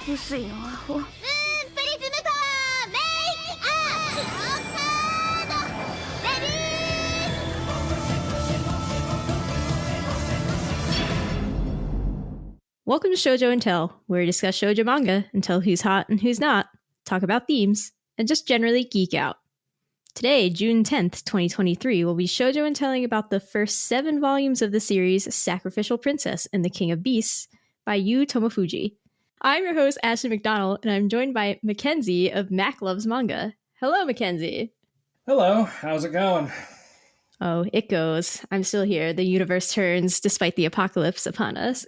薄いのアホ。プリズムパワーメイクアップカードレディー。 Welcome to Shojo and Tell, where we discuss shoujo manga and tell who's hot and who's not, talk about themes, and just generally geek out. Today, June 10th, 2023, we'll be shoujo and telling about the first 7 volumes of the series Sacrificial Princess and the King of Beasts by Yu Tomofuji. I'm your host, Ashley McDonald, and I'm joined by Mackenzie of Mac Loves Manga. Hello, Mackenzie. Hello, how's it going? Oh, it goes. I'm still here. The universe turns despite the apocalypse upon us.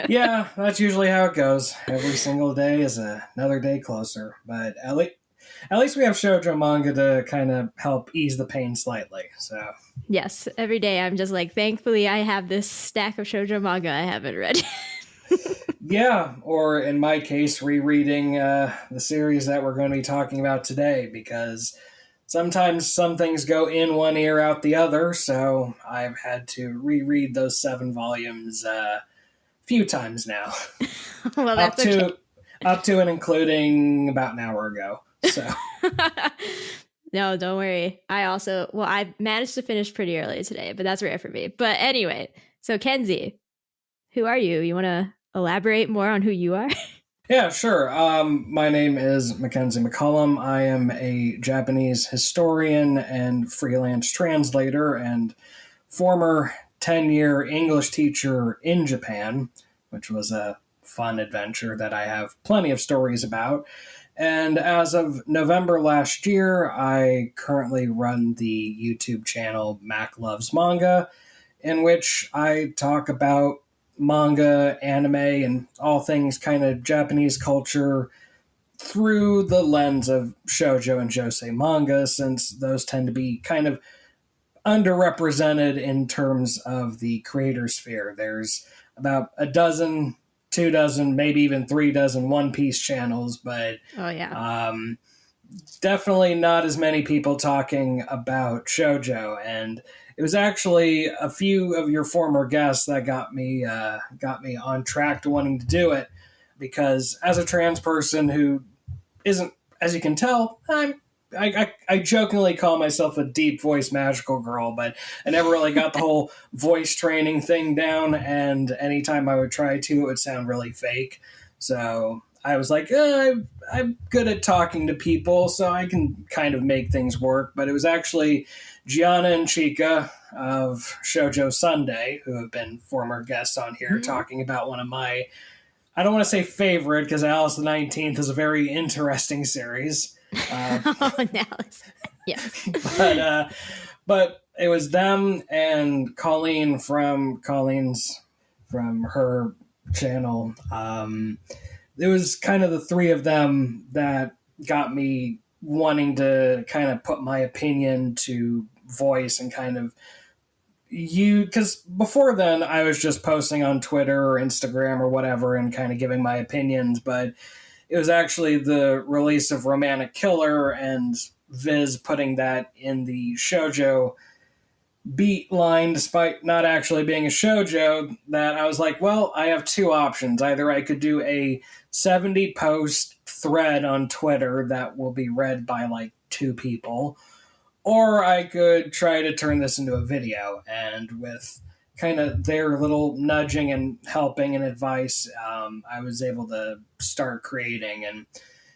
Yeah, that's usually how it goes. Every single day is another day closer. But at least we have shoujo manga to kind of help ease the pain slightly. So yes, every day I'm just like, thankfully I have this stack of shoujo manga I haven't read. yeah, or in my case, rereading the series that we're going to be talking about today, because sometimes some things go in one ear, out the other, so I've had to reread those 7 volumes few times now. Well, that's up to and including about an hour ago. So no, don't worry. I managed to finish pretty early today, but that's rare for me. But anyway, so Kenzie, who are you? You want to elaborate more on who you are? Yeah, sure. My name is Mackenzie McCollum. I am a Japanese historian and freelance translator and former 10-year English teacher in Japan, which was a fun adventure that I have plenty of stories about. And as of November last year, I currently run the YouTube channel Mac Loves Manga, in which I talk about manga, anime, and all things kind of Japanese culture through the lens of shoujo and josei manga, since those tend to be kind of underrepresented in terms of the creator sphere. There's about a dozen, 2 dozen, maybe even 3 dozen One Piece channels, but definitely not as many people talking about shoujo. And it was actually a few of your former guests that got me on track to wanting to do it, because as a trans person who isn't, as you can tell, I jokingly call myself a deep voice magical girl, but I never really got the whole voice training thing down, and anytime I would try to, it would sound really fake. So I was like, I'm good at talking to people, so I can kind of make things work. But it was actually Gianna and Chica of Shoujo Sunday, who have been former guests on here, talking about one of my, I don't want to say favorite, because Alice the 19th is a very interesting series. Yes. But it was them and Colleen from her channel. It was kind of the 3 of them that got me wanting to kind of put my opinion to voice and kind of because before then I was just posting on Twitter or Instagram or whatever and kind of giving my opinions, but it was actually the release of Romantic Killer and Viz putting that in the shoujo beat line, despite not actually being a shoujo, that I was like, well, I have 2 options. Either I could do a 70 post thread on Twitter that will be read by like 2 people, or I could try to turn this into a video. And with kind of their little nudging and helping and advice, I was able to start creating. And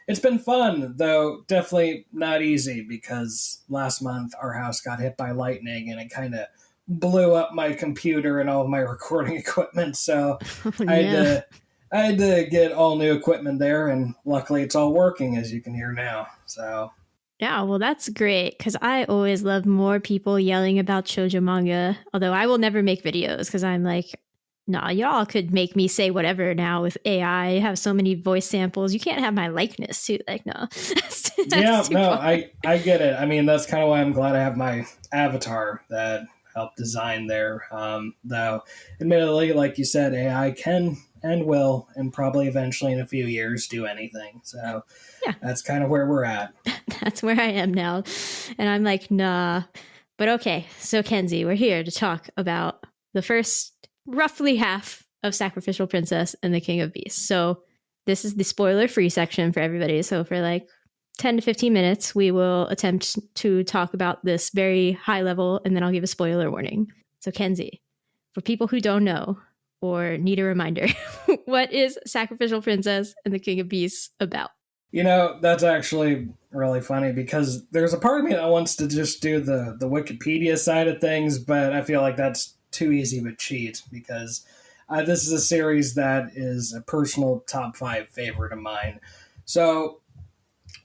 it's been fun, though definitely not easy, because last month our house got hit by lightning and it kind of blew up my computer and all of my recording equipment. So I had to get all new equipment there, and luckily it's all working, as you can hear now. So yeah, well, that's great, because I always love more people yelling about shoujo manga, although I will never make videos because I'm like, nah, y'all could make me say whatever now with AI. I have so many voice samples. You can't have my likeness too. Like, no. I get it. I mean, that's kind of why I'm glad I have my avatar that helped design there. Though, admittedly, like you said, AI can and will, and probably eventually in a few years, do anything. So yeah, that's kind of where we're at. That's where I am now. And I'm like, nah. But okay, so Kenzie, we're here to talk about the first roughly half of Sacrificial Princess and the King of Beasts. So This is the spoiler-free section for everybody. So for like 10 to 15 minutes, we will attempt to talk about this very high level, and then I'll give a spoiler warning. So Kenzie, for people who don't know or need a reminder, what is Sacrificial Princess and the King of Beasts about? You know, that's actually really funny because there's a part of me that wants to just do the Wikipedia side of things, but I feel like that's too easy of a cheat because this is a series that is a personal top 5 favorite of mine. So,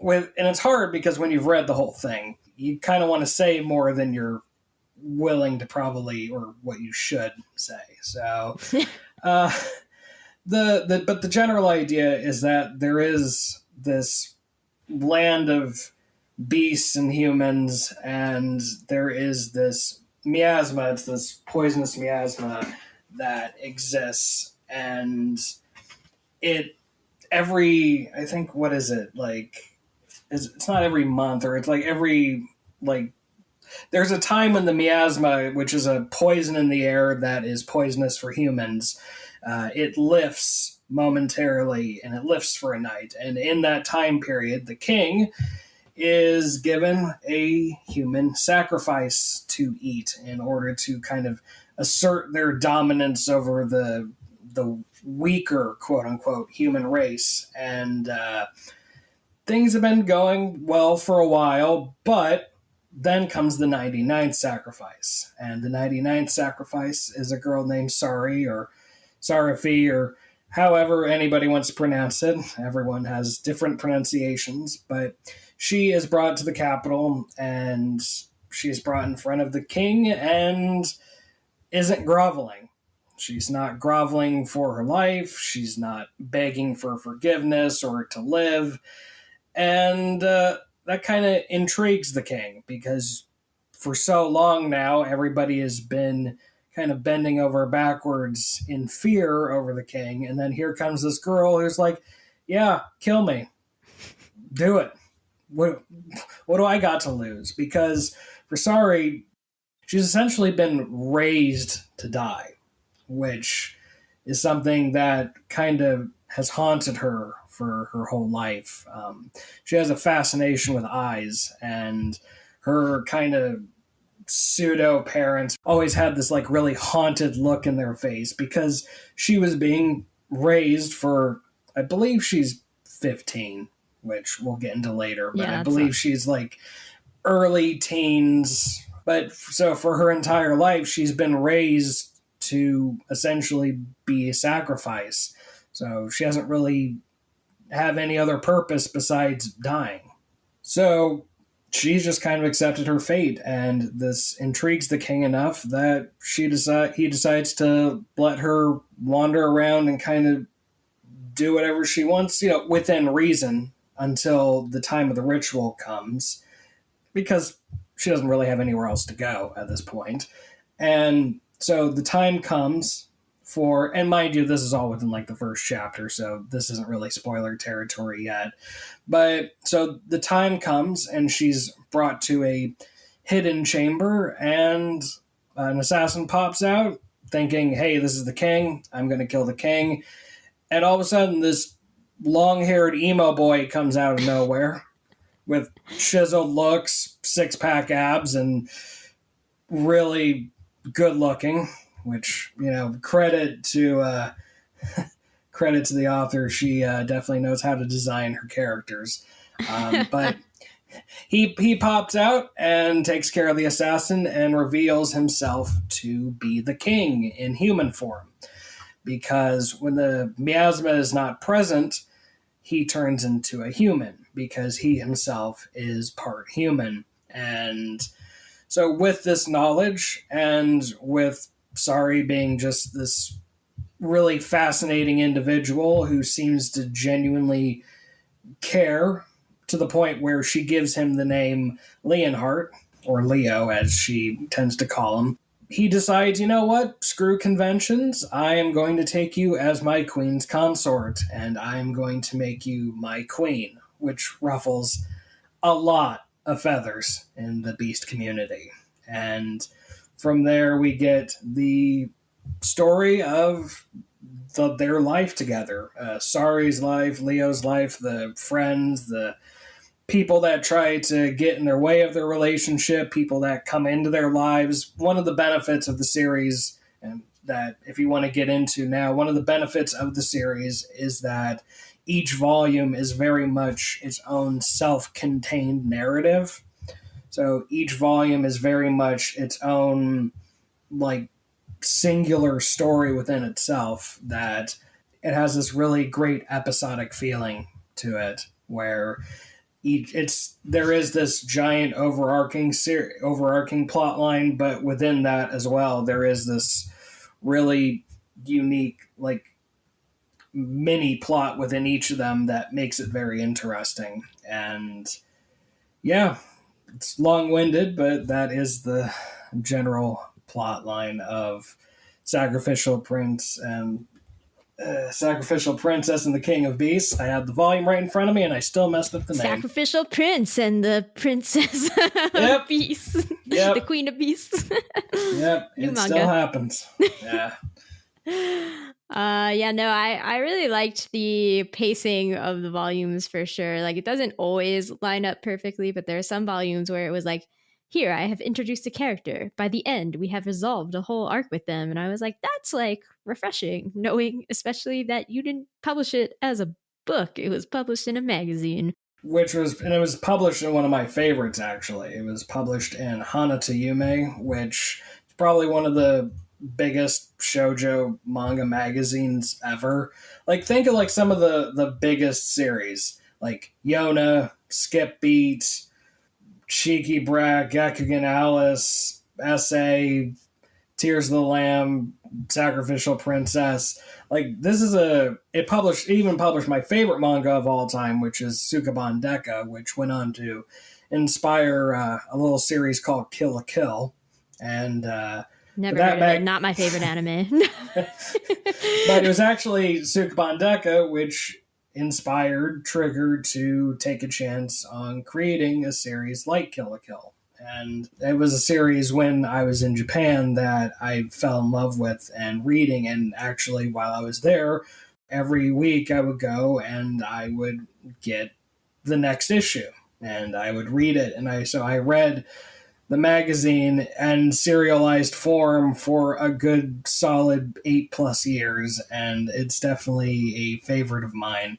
and it's hard because when you've read the whole thing, you kind of want to say more than you're willing to probably, or what you should say. So, but the general idea is that there is this land of beasts and humans, and there is this miasma. It's this poisonous miasma that exists, and I think, what is it, like, it's not every month, or it's like every, like, there's a time when the miasma, which is a poison in the air that is poisonous for humans, it lifts momentarily, and it lifts for a night. And in that time period, the king is given a human sacrifice to eat in order to kind of assert their dominance over the weaker, quote unquote, human race. And things have been going well for a while, but then comes the 99th sacrifice. And the 99th sacrifice is a girl named Sari, or Sariphi, or however anybody wants to pronounce it. Everyone has different pronunciations, but she is brought to the capital, and she's brought in front of the king and isn't groveling. She's not groveling for her life. She's not begging for forgiveness or to live. And that kind of intrigues the king, because for so long now, everybody has been kind of bending over backwards in fear over the king. And then here comes this girl who's like, yeah, kill me. Do it. What do I got to lose? Because for Sari, she's essentially been raised to die, which is something that kind of has haunted her for her whole life. She has a fascination with eyes, and her kind of pseudo parents always had this like really haunted look in their face because she was being raised for, I believe she's 15, which we'll get into later, but I believe she's like early teens. But so for her entire life, she's been raised to essentially be a sacrifice. So she doesn't really have any other purpose besides dying. So she's just kind of accepted her fate, and this intrigues the king enough that he decides to let her wander around and kind of do whatever she wants, within reason, until the time of the ritual comes, because she doesn't really have anywhere else to go at this point. And so the time comes for, and mind you, this is all within like the first chapter, so this isn't really spoiler territory yet. But so the time comes, and she's brought to a hidden chamber, and an assassin pops out thinking, hey, this is the king, I'm going to kill the king. And all of a sudden, this long-haired emo boy comes out of nowhere with chiseled looks, six-pack abs, and really good looking, which, credit to the author. She definitely knows how to design her characters. But he pops out and takes care of the assassin and reveals himself to be the king in human form. Because when the miasma is not present, he turns into a human, because he himself is part human. And so with this knowledge, and with Sari being just this really fascinating individual who seems to genuinely care, to the point where she gives him the name Leonhardt, or Leo as she tends to call him, he decides, you know what, screw conventions, I am going to take you as my queen's consort, and I'm going to make you my queen, which ruffles a lot of feathers in the beast community. And from there we get the story of their life together. Sari's life, Leo's life, the friends, the people that try to get in their way of their relationship, people that come into their lives. One of the benefits of the series, and that if you want to get into now, one of the benefits of the series is that each volume is very much its own self-contained narrative. So each volume is very much its own, like, singular story within itself, that it has this really great episodic feeling to it, where there is this giant overarching plot line, but within that as well there is this really unique, like, mini plot within each of them that makes it very interesting. And yeah, it's long-winded, but that is the general plot line of Sacrificial Prince and Sacrificial Princess and the King of Beasts. I had the volume right in front of me, and I still messed up the name. Sacrificial Prince and the Princess Yep. of Beasts. Yep. The Queen of Beasts. Yep, it manga. still happens. Yeah. No, I really liked the pacing of the volumes for sure. Like, it doesn't always line up perfectly, but there are some volumes where it was like, here, I have introduced a character. By the end, we have resolved a whole arc with them. And I was like, that's like refreshing, knowing especially that you didn't publish it as a book. It was published in a magazine. It was published in one of my favorites, actually. It was published in Hana to Yume, which is probably one of the biggest shoujo manga magazines ever. Like, think of like some of the biggest series, like Yona, Skip Beat, Shiki Brak, Gakugan Alice, SA, Tears of the Lamb, Sacrificial Princess. Like, this is it published my favorite manga of all time, which is Sukaban Deka, which went on to inspire a little series called Kill la Kill. And never heard of it. Not my favorite anime. But it was actually Sukaban Deka which inspired Trigger to take a chance on creating a series like Kill la Kill. And it was a series when I was in Japan that I fell in love with and reading. And actually, while I was there, every week I would go and I would get the next issue and I would read it. And I read the magazine in serialized form for a good solid 8+ years. And it's definitely a favorite of mine.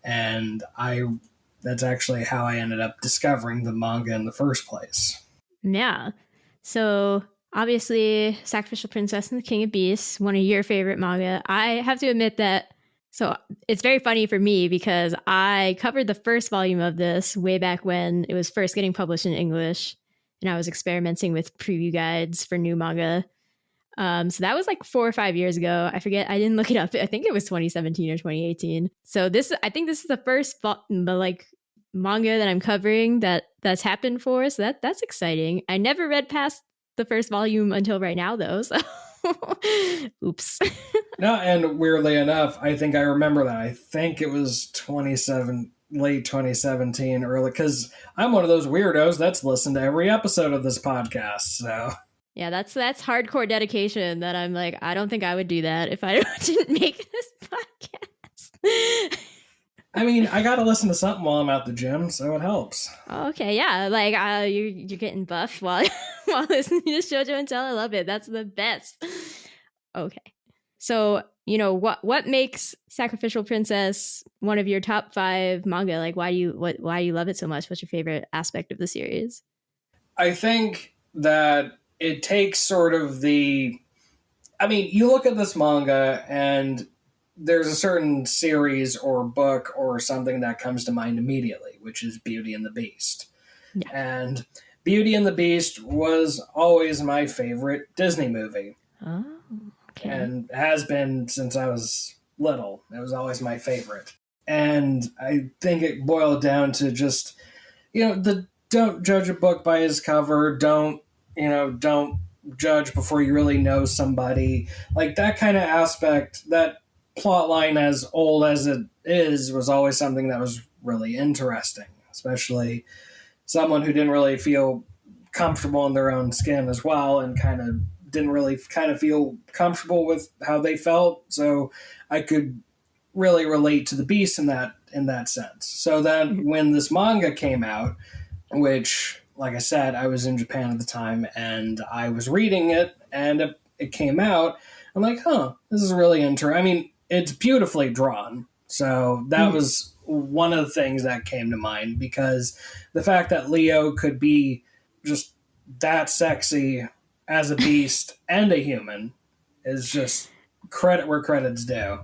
And that's actually how I ended up discovering the manga in the first place. Yeah. So obviously Sacrificial Princess and the King of Beasts, one of your favorite manga. I have to admit that, so it's very funny for me because I covered the first volume of this way back when it was first getting published in English, and I was experimenting with preview guides for new manga. So that was like 4 or 5 years ago. I forget. I didn't look it up. I think it was 2017 or 2018. So I think this is the first manga that I'm covering that's happened for us. That's exciting. I never read past the first volume until right now, though. So oops. No, and weirdly enough, I think I remember that. I think it was late 2017, early, because I'm one of those weirdos that's listened to every episode of this podcast. So yeah, that's hardcore dedication. That I'm like, I don't think I would do that if I didn't make this podcast. I mean, I gotta listen to something while I'm at the gym, so it helps. Oh, okay, yeah, like you're getting buff while listening to Shojo and Tell. I love it. That's the best. Okay, so what makes Sacrificial Princess one of your top 5 manga? Like, why you love it so much? What's your favorite aspect of the series? I think that it takes sort of you look at this manga and there's a certain series or book or something that comes to mind immediately, which is Beauty and the Beast. Yeah. And Beauty and the Beast was always my favorite Disney movie. Oh, okay. And has been since I was little. It was always my favorite. And I think it boiled down to just, don't judge a book by its cover. Don't judge before you really know somebody. Like, that kind of aspect, that plot line, as old as it is, was always something that was really interesting, especially someone who didn't really feel comfortable in their own skin as well and kind of didn't really kind of feel comfortable with how they felt. So I could really relate to the beast in that sense. So then when this manga came out, which, like I said, I was in Japan at the time and I was reading it and it came out, I'm like, huh, this is really interesting. I mean, it's beautifully drawn. So that was one of the things that came to mind, because the fact that Leo could be just that sexy as a beast and a human is just credit where credit's due.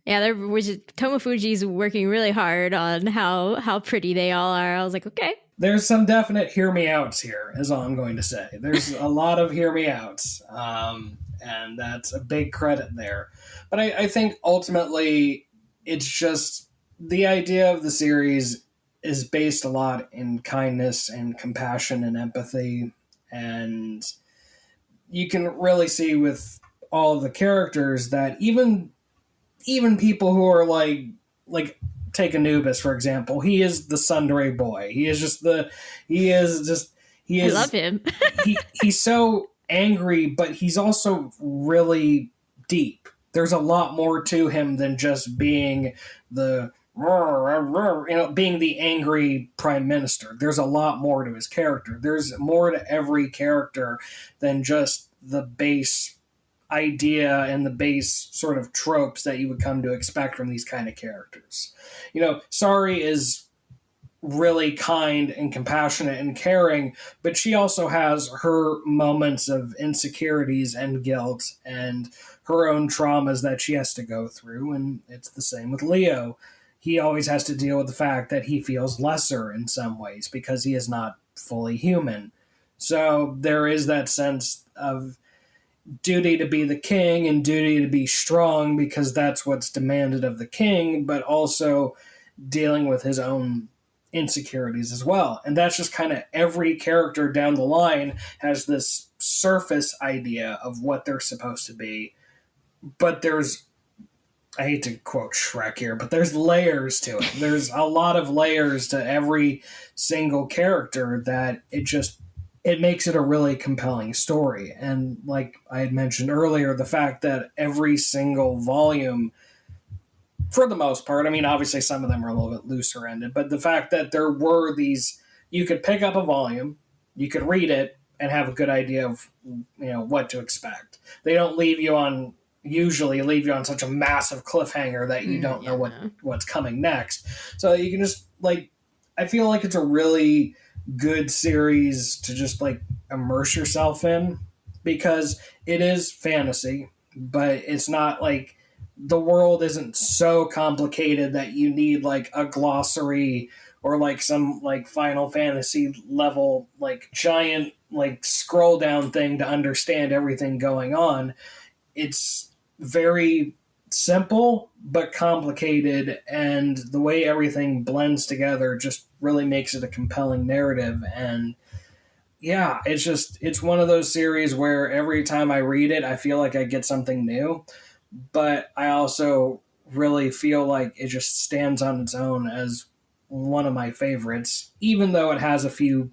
Yeah, Tomofuji's working really hard on how pretty they all are. I was like, okay. There's some definite hear me outs here, is all I'm going to say. There's a lot of hear me outs, and that's a big credit there. But I think ultimately it's just the idea of the series is based a lot in kindness and compassion and empathy, and you can really see with all of the characters that even people who are like take Anubis, for example. He is the tsundere boy. He is I love him. he's so angry, but he's also really deep. There's a lot more to him than just being being the angry prime minister. There's a lot more to his character. There's more to every character than just the base idea and the base sort of tropes that you would come to expect from these kind of characters. Sari is really kind and compassionate and caring, but she also has her moments of insecurities and guilt and her own traumas that she has to go through. And it's the same with Leo. He always has to deal with the fact that he feels lesser in some ways because he is not fully human. So there is that sense of duty to be the king and duty to be strong because that's what's demanded of the king, but also dealing with his own insecurities as well. And that's just kind of every character down the line has this surface idea of what they're supposed to be. But I hate to quote Shrek here, but there's layers to it. There's a lot of layers to every single character that it makes it a really compelling story. And like I had mentioned earlier, the fact that every single volume, for the most part, I mean, obviously some of them are a little bit looser ended, but the fact that there were these, you could pick up a volume, you could read it, and have a good idea of what to expect. They don't usually leave you on such a massive cliffhanger that you don't know what's coming next. So you can just I feel like it's a really good series to just immerse yourself in, because it is fantasy, but it's not the world isn't so complicated that you need a glossary or some Final Fantasy level giant scroll down thing to understand everything going on. It's very simple but complicated, and the way everything blends together just really makes it a compelling narrative. And yeah, it's one of those series where every time I read it I feel like I get something new, but I also really feel like it just stands on its own as one of my favorites, even though it has a few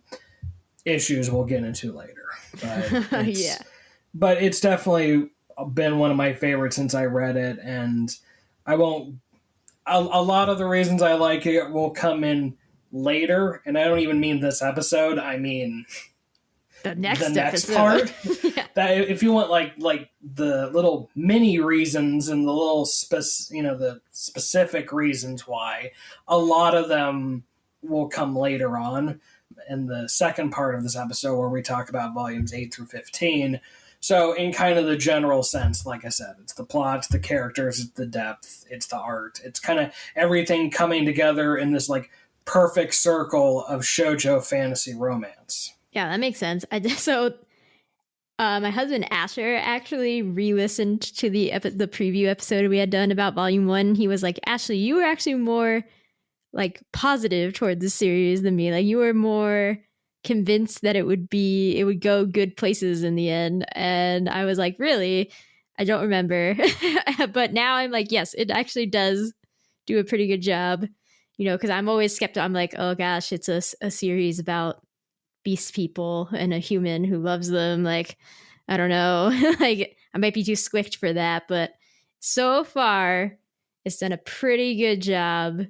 issues we'll get into later. But but it's definitely been one of my favorites since I read it, and a lot of the reasons I like it will come in later, and I don't even mean this episode, I mean the next part. That if you want the little mini reasons and the little the specific reasons why, a lot of them will come later on in the second part of this episode where we talk about volumes 8 through 15. So in kind of the general sense, like I said, it's the plot, it's the characters, it's the depth, it's the art. It's kind of everything coming together in this perfect circle of shoujo fantasy romance. Yeah, that makes sense. My husband Asher actually re-listened to the preview episode we had done about Volume 1. He was like, Ashley, you were actually more positive toward the series than me. You were more convinced that it would go good places in the end. And I was like, really? I don't remember. But now I'm like, yes, it actually does do a pretty good job. Because I'm always skeptical. I'm like, oh gosh, it's a series about beast people and a human who loves them. I don't know. Like, I might be too squicked for that, but so far, it's done a pretty good job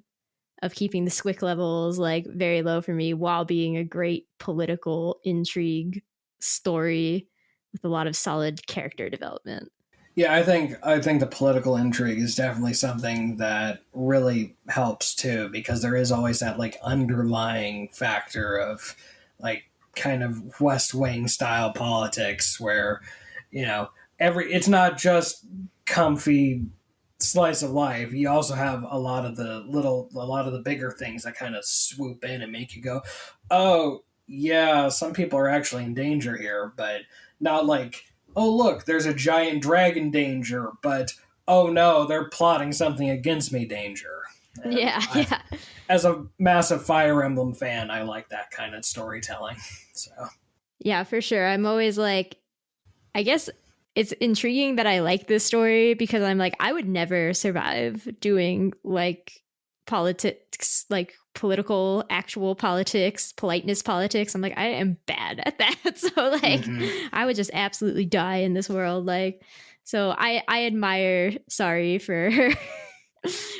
of keeping the squick levels like very low for me while being a great political intrigue story with a lot of solid character development. Yeah, I think the political intrigue is definitely something that really helps too, because there is always that like underlying factor of like kind of West Wing style politics where, you know, it's not just comfy slice of life. You also have a lot of the bigger things that kind of swoop in and make you go, oh yeah, some people are actually in danger here, but not like, oh look, there's a giant dragon danger, but oh no, they're plotting something against me danger. And Yeah, yeah. as a massive Fire Emblem fan, I like that kind of storytelling. So Yeah, for sure. I'm always like, I guess it's intriguing that I like this story because I'm like, I would never survive doing like politics, like political, actual politics, politeness politics. I'm like, I am bad at that. So like, I would just absolutely die in this world. Like, so I admire Sari for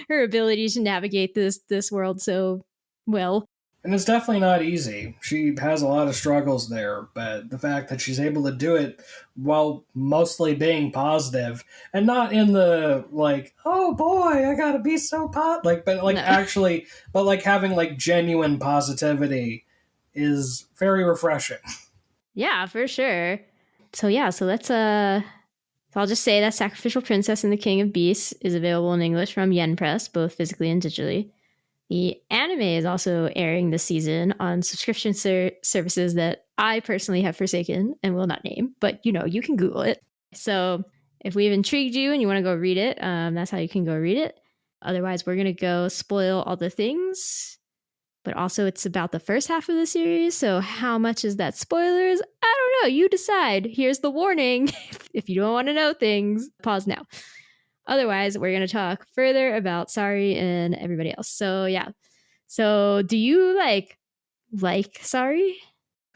her ability to navigate this world so well. and it's definitely not easy. She has a lot of struggles there, but the fact that she's able to do it while mostly being positive and not in the like, oh boy, I gotta be so like, but like No. actually, but like having like genuine positivity is very refreshing. Yeah, for sure. So yeah, so I'll just say that Sacrificial Princess and the King of Beasts is available in English from Yen Press, both physically and digitally. The anime is also airing this season on subscription services that I personally have forsaken and will not name, but you can Google it. So if we've intrigued you and you want to go read it, that's how you can go read it. Otherwise, we're going to go spoil all the things, but also it's about the first half of the series. So how much is that spoilers? I don't know. You decide. Here's the warning. If you don't want to know things, pause now. Otherwise, we're going to talk further about Sari and everybody else. So yeah. So do you like Sari?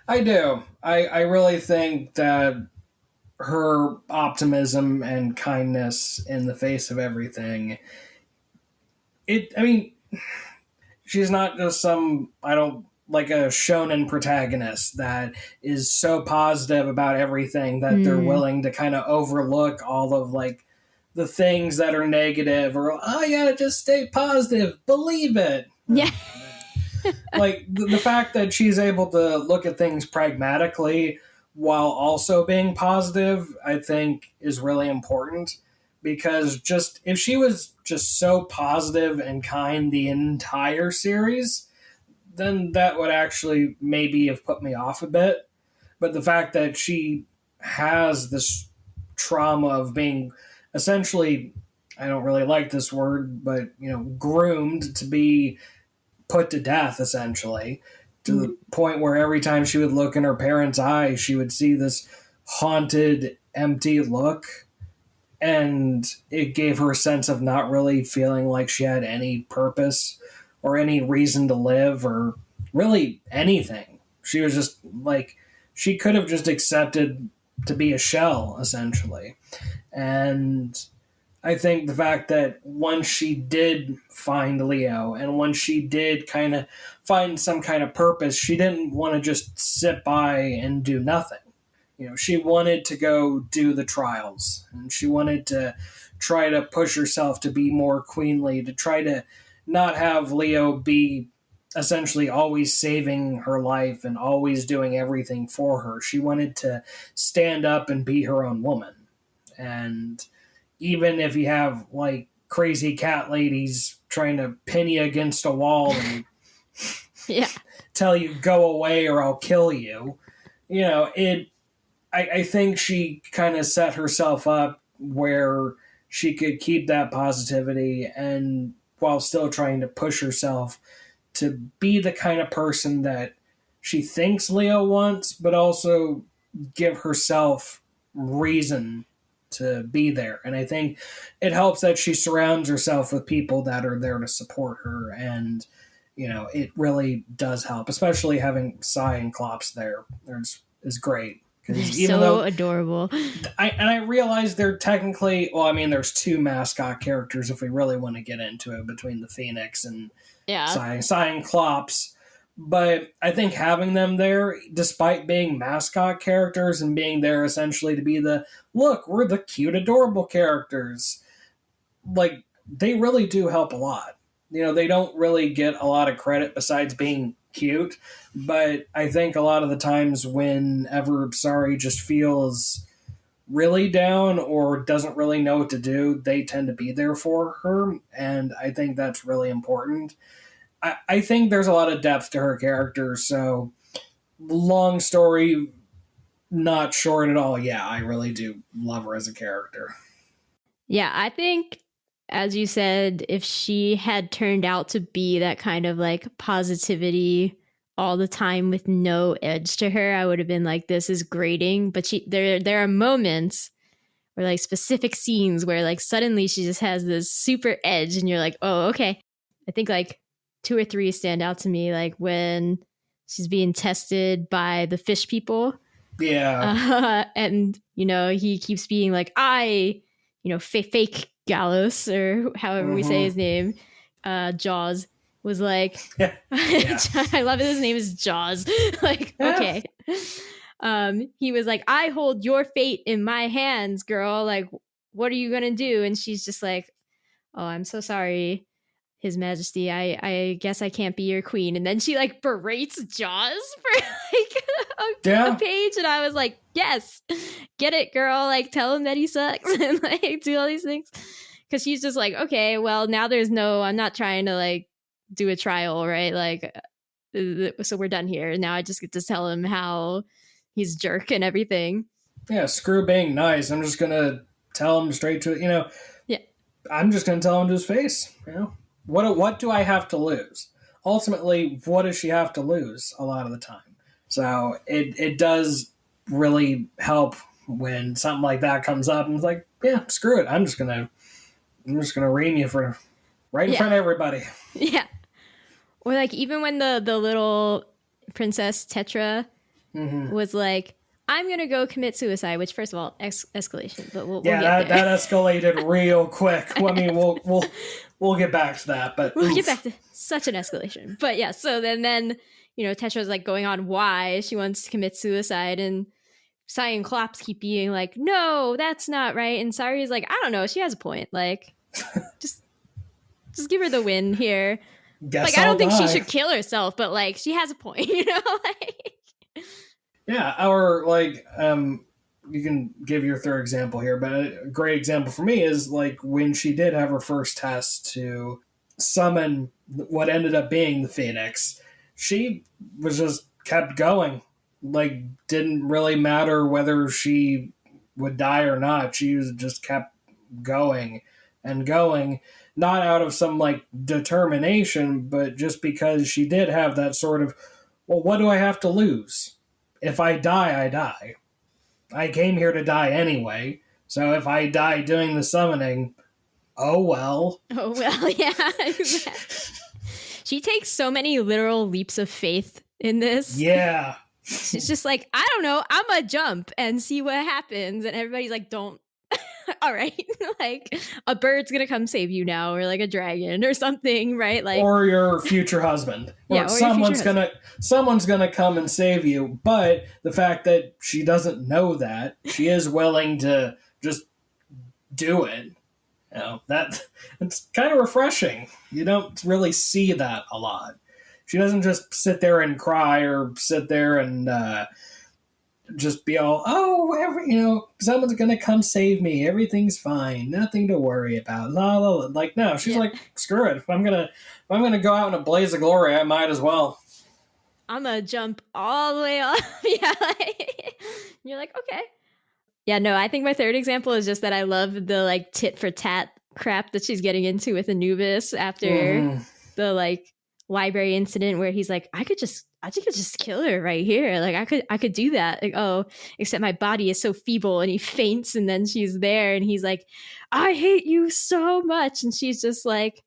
I do. I really think that her optimism and kindness in the face of everything. I mean, she's not just I don't like a shonen protagonist that is so positive about everything that they're willing to kind of overlook all of like the things that are negative or, oh yeah, just stay positive, believe it. Yeah. Like the fact that she's able to look at things pragmatically while also being positive, I think is really important, because just if she was just so positive and kind the entire series, then that would actually maybe have put me off a bit. But the fact that she has this trauma of being essentially, I don't really like this word, but groomed to be put to death essentially, to the point where every time she would look in her parents' eyes, she would see this haunted, empty look. And it gave her a sense of not really feeling like she had any purpose or any reason to live or really anything. She was just like, she could have just accepted to be a shell, essentially. And I think the fact that once she did find Leo and once she did kind of find some kind of purpose, she didn't want to just sit by and do nothing. She wanted to go do the trials, and she wanted to try to push herself to be more queenly, to try to not have Leo be essentially always saving her life and always doing everything for her. She wanted to stand up and be her own woman. And even if you have like crazy cat ladies trying to pin you against a wall and Yeah. tell you go away or I'll kill you, I think she kind of set herself up where she could keep that positivity and while still trying to push herself to be the kind of person that she thinks Leo wants, but also give herself reason to be there. And I think it helps that she surrounds herself with people that are there to support her. And, it really does help, especially having Sai and Klops there. Is great. They're so adorable. I realize they're technically, well, I mean, there's two mascot characters if we really want to get into it between the Phoenix and Cyclops. But I think having them there, despite being mascot characters and being there essentially to be look, we're the cute, adorable characters, like, they really do help a lot. You know, they don't really get a lot of credit besides being cute, but I think a lot of the times whenever Sari just feels really down or doesn't really know what to do, they tend to be there for her, and I think that's really important. I think there's a lot of depth to her character, so long story, not short at all. Yeah, I really do love her as a character. Yeah, I think, as you said, if she had turned out to be that kind of like positivity all the time with no edge to her, I would have been like, this is grating. But there are moments or like specific scenes where like suddenly she just has this super edge and you're like, oh, okay. I think like 2 or 3 stand out to me, like when she's being tested by the fish people. Yeah. And, you know, he keeps being like, fake Gallows, or however we say his name, Jaws, was like, yeah. I love it, his name is Jaws. Like, okay. He was like, I hold your fate in my hands, girl. Like, what are you going to do? And she's just like, oh, I'm so sorry, His Majesty. I guess I can't be your queen. And then she like berates Jaws for like a page. And I was like, yes, get it, girl. Like, tell him that he sucks and like do all these things. Because she's just like, okay, well, now I'm not trying to like do a trial, right? Like, so we're done here. Now I just get to tell him how he's a jerk and everything. Yeah, screw being nice. I'm just going to tell him straight to, I'm just going to tell him to his face, What do I have to lose? Ultimately, what does she have to lose a lot of the time? So it does really help when something like that comes up and it's like, yeah, screw it. I'm just gonna ream you for right in front of everybody. Yeah. Or like even when the little princess Tetra was like, I'm gonna go commit suicide, which first of all, escalation, but we'll get there. that escalated real quick. I mean, we'll get back to that, but we'll get back to such an escalation. But yeah, so then Tetra's like going on why she wants to commit suicide, and Sai and Klops keep being like, no, that's not right. And Sari's like, I don't know, she has a point. Like, just give her the win here. Guess like, I don't think she should kill herself, but like, she has a point, like. Yeah, or like, you can give your third example here, but a great example for me is like when she did have her first test to summon what ended up being the Phoenix, she was just kept going. Like, didn't really matter whether she would die or not. She just kept going and going, not out of some like determination, but just because she did have that sort of, well, what do I have to lose? If I die, I die. I came here to die anyway, so if I die doing the summoning, oh well. Oh well, yeah. Exactly. She takes so many literal leaps of faith in this. Yeah. She's just like, I don't know, I'm gonna jump and see what happens. And everybody's like, don't. All right. Like, a bird's gonna come save you now, or like a dragon or something, right? Like, or your future husband. Or someone's gonna come and save you. But the fact that she doesn't know that, she is willing to just do it. It's kind of refreshing. You don't really see that a lot. She doesn't just sit there and cry or sit there and just be all, someone's going to come save me. Everything's fine. Nothing to worry about. La, la, la. Like, no, she's like, screw it. If I'm going to go out in a blaze of glory, I might as well. I'm going to jump all the way off. Yeah. You're like, okay. Yeah, no, I think my third example is just that I love the like tit for tat crap that she's getting into with Anubis after the like library incident where he's like, I could just kill her right here. Like I could do that. Like, oh, except my body is so feeble, and he faints, and then she's there and he's like, I hate you so much. And she's just like,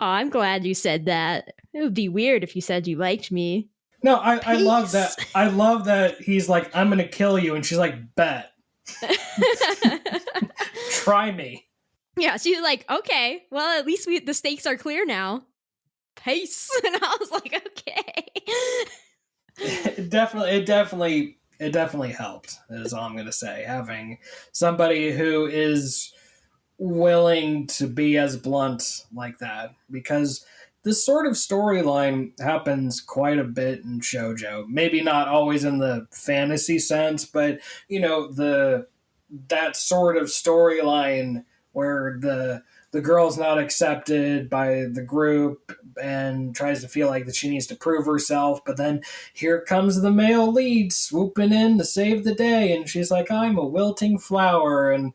oh, I'm glad you said that. It would be weird if you said you liked me. No, I love that. Peace. I love that he's like, I'm going to kill you. And she's like, bet. Try me. Yeah, she's like, okay, well, at least the stakes are clear now. Peace. And I was like, okay. It definitely helped, is all I'm going to say. Having somebody who is willing to be as blunt like that, because this sort of storyline happens quite a bit in shoujo. Maybe not always in the fantasy sense, but that sort of storyline where the girl's not accepted by the group and tries to feel like that she needs to prove herself, but then here comes the male lead swooping in to save the day, and she's like, I'm a wilting flower, and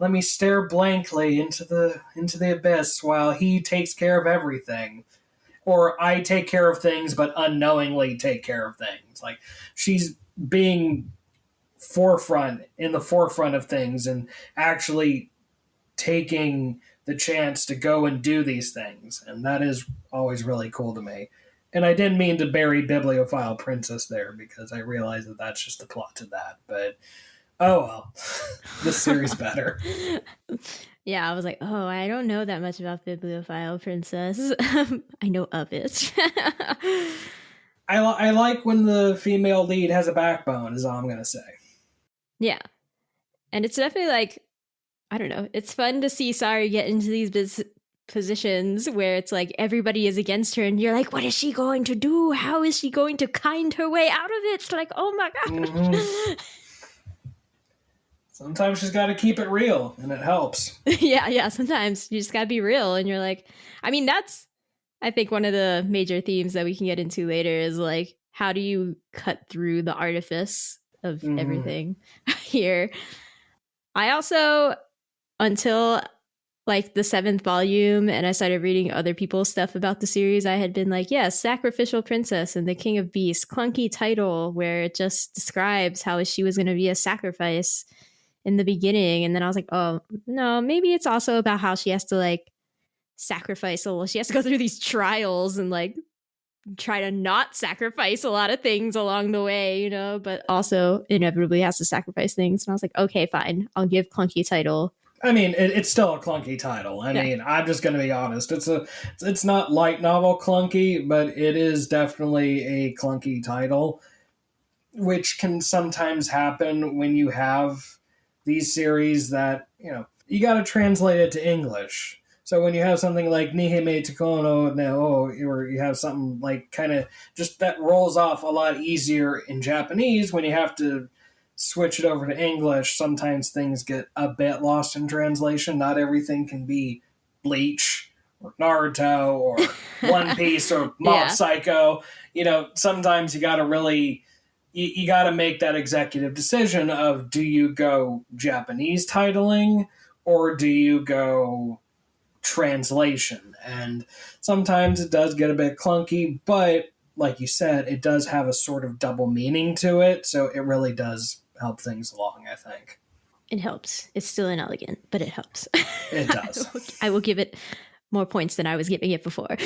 let me stare blankly into the abyss while he takes care of everything. Or I take care of things but unknowingly take care of things. Like, she's being in the forefront of things and actually taking the chance to go and do these things. And that is always really cool to me. And I didn't mean to bury Bibliophile Princess there, because I realize that that's just the plot to that. But, oh well. This series better. Yeah, I was like, oh, I don't know that much about Bibliophile Princess. I know of it. I like when the female lead has a backbone, is all I'm going to say. Yeah. And it's definitely like, I don't know, it's fun to see Sari get into these positions where it's like everybody is against her and you're like, what is she going to do? How is she going to kind her way out of it? It's like, oh my god. Mm-hmm. Sometimes she's got to keep it real, and it helps. Yeah, sometimes you just got to be real, and you're like, I mean, that's, I think, one of the major themes that we can get into later is like, how do you cut through the artifice of everything here? I also, until like the 7th volume and I started reading other people's stuff about the series, I had been like, yes, Sacrificial Princess and the King of Beasts, clunky title where it just describes how she was going to be a sacrifice in the beginning. And then I was like, oh no, maybe it's also about how she has to like sacrifice a little. She has to go through these trials and like try to not sacrifice a lot of things along the way, but also inevitably has to sacrifice things. And I was like, okay, fine, I'll give clunky title. I mean, it's still a clunky title. I mean, I'm just going to be honest. It's not light novel clunky, but it is definitely a clunky title, which can sometimes happen when you have these series that, you got to translate it to English. So when you have something like Nihime Takono no, or you have something like kind of just that rolls off a lot easier in Japanese, when you have to switch it over to English, sometimes things get a bit lost in translation. Not everything can be Bleach or Naruto or One Piece or Mob Psycho. Sometimes you got to really, you got to make that executive decision of, do you go Japanese titling or do you go translation? And sometimes it does get a bit clunky, but like you said, it does have a sort of double meaning to it, so it really does help things along, I think. It helps. It's still inelegant, but it helps. It does. I will give it more points than I was giving it before.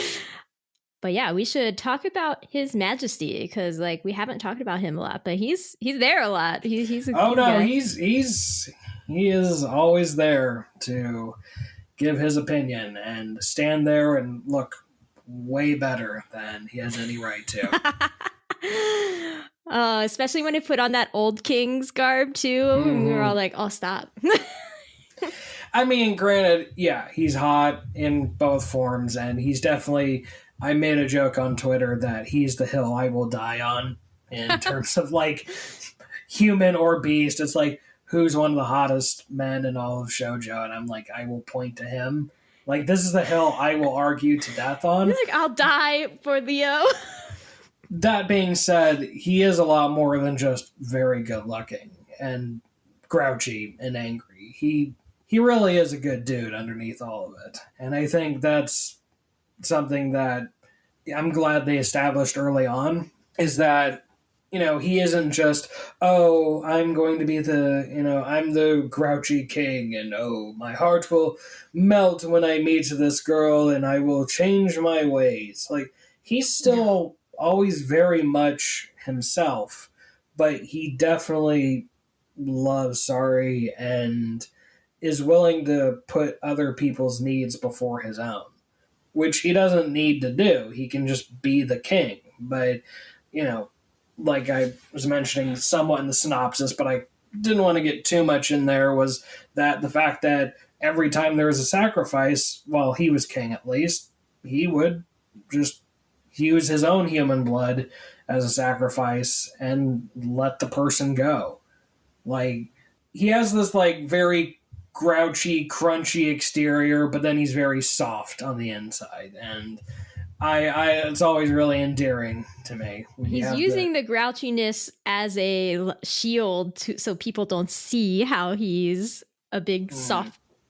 But yeah, we should talk about His Majesty, because like we haven't talked about him a lot, but he's there a lot. He's he is always there to give his opinion and stand there and look way better than he has any right to. Especially when he put on that old king's garb too. And we were all like, oh, stop. I mean, granted, yeah, he's hot in both forms, and he's definitely, I made a joke on Twitter that he's the hill I will die on in terms of like human or beast. It's like, who's one of the hottest men in all of shoujo? And I'm like, I will point to him. Like, this is the hill I will argue to death on. You're like, I'll die for Leo. That being said, he is a lot more than just very good looking and grouchy and angry. He really is a good dude underneath all of it. And I think that's something that I'm glad they established early on, is that, he isn't just, oh, I'm going to be I'm the grouchy king, and oh, my heart will melt when I meet this girl and I will change my ways. Like, he's still always very much himself, but he definitely loves Sari and is willing to put other people's needs before his own, which he doesn't need to do. He can just be the king. But, like I was mentioning somewhat in the synopsis, but I didn't want to get too much in there, was that the fact that every time there was a sacrifice, while he was king at least, he would just use his own human blood as a sacrifice and let the person go. Like, he has this, like, very grouchy, crunchy exterior, but then he's very soft on the inside. And it's always really endearing to me. He's using the grouchiness as a shield so people don't see how he's a big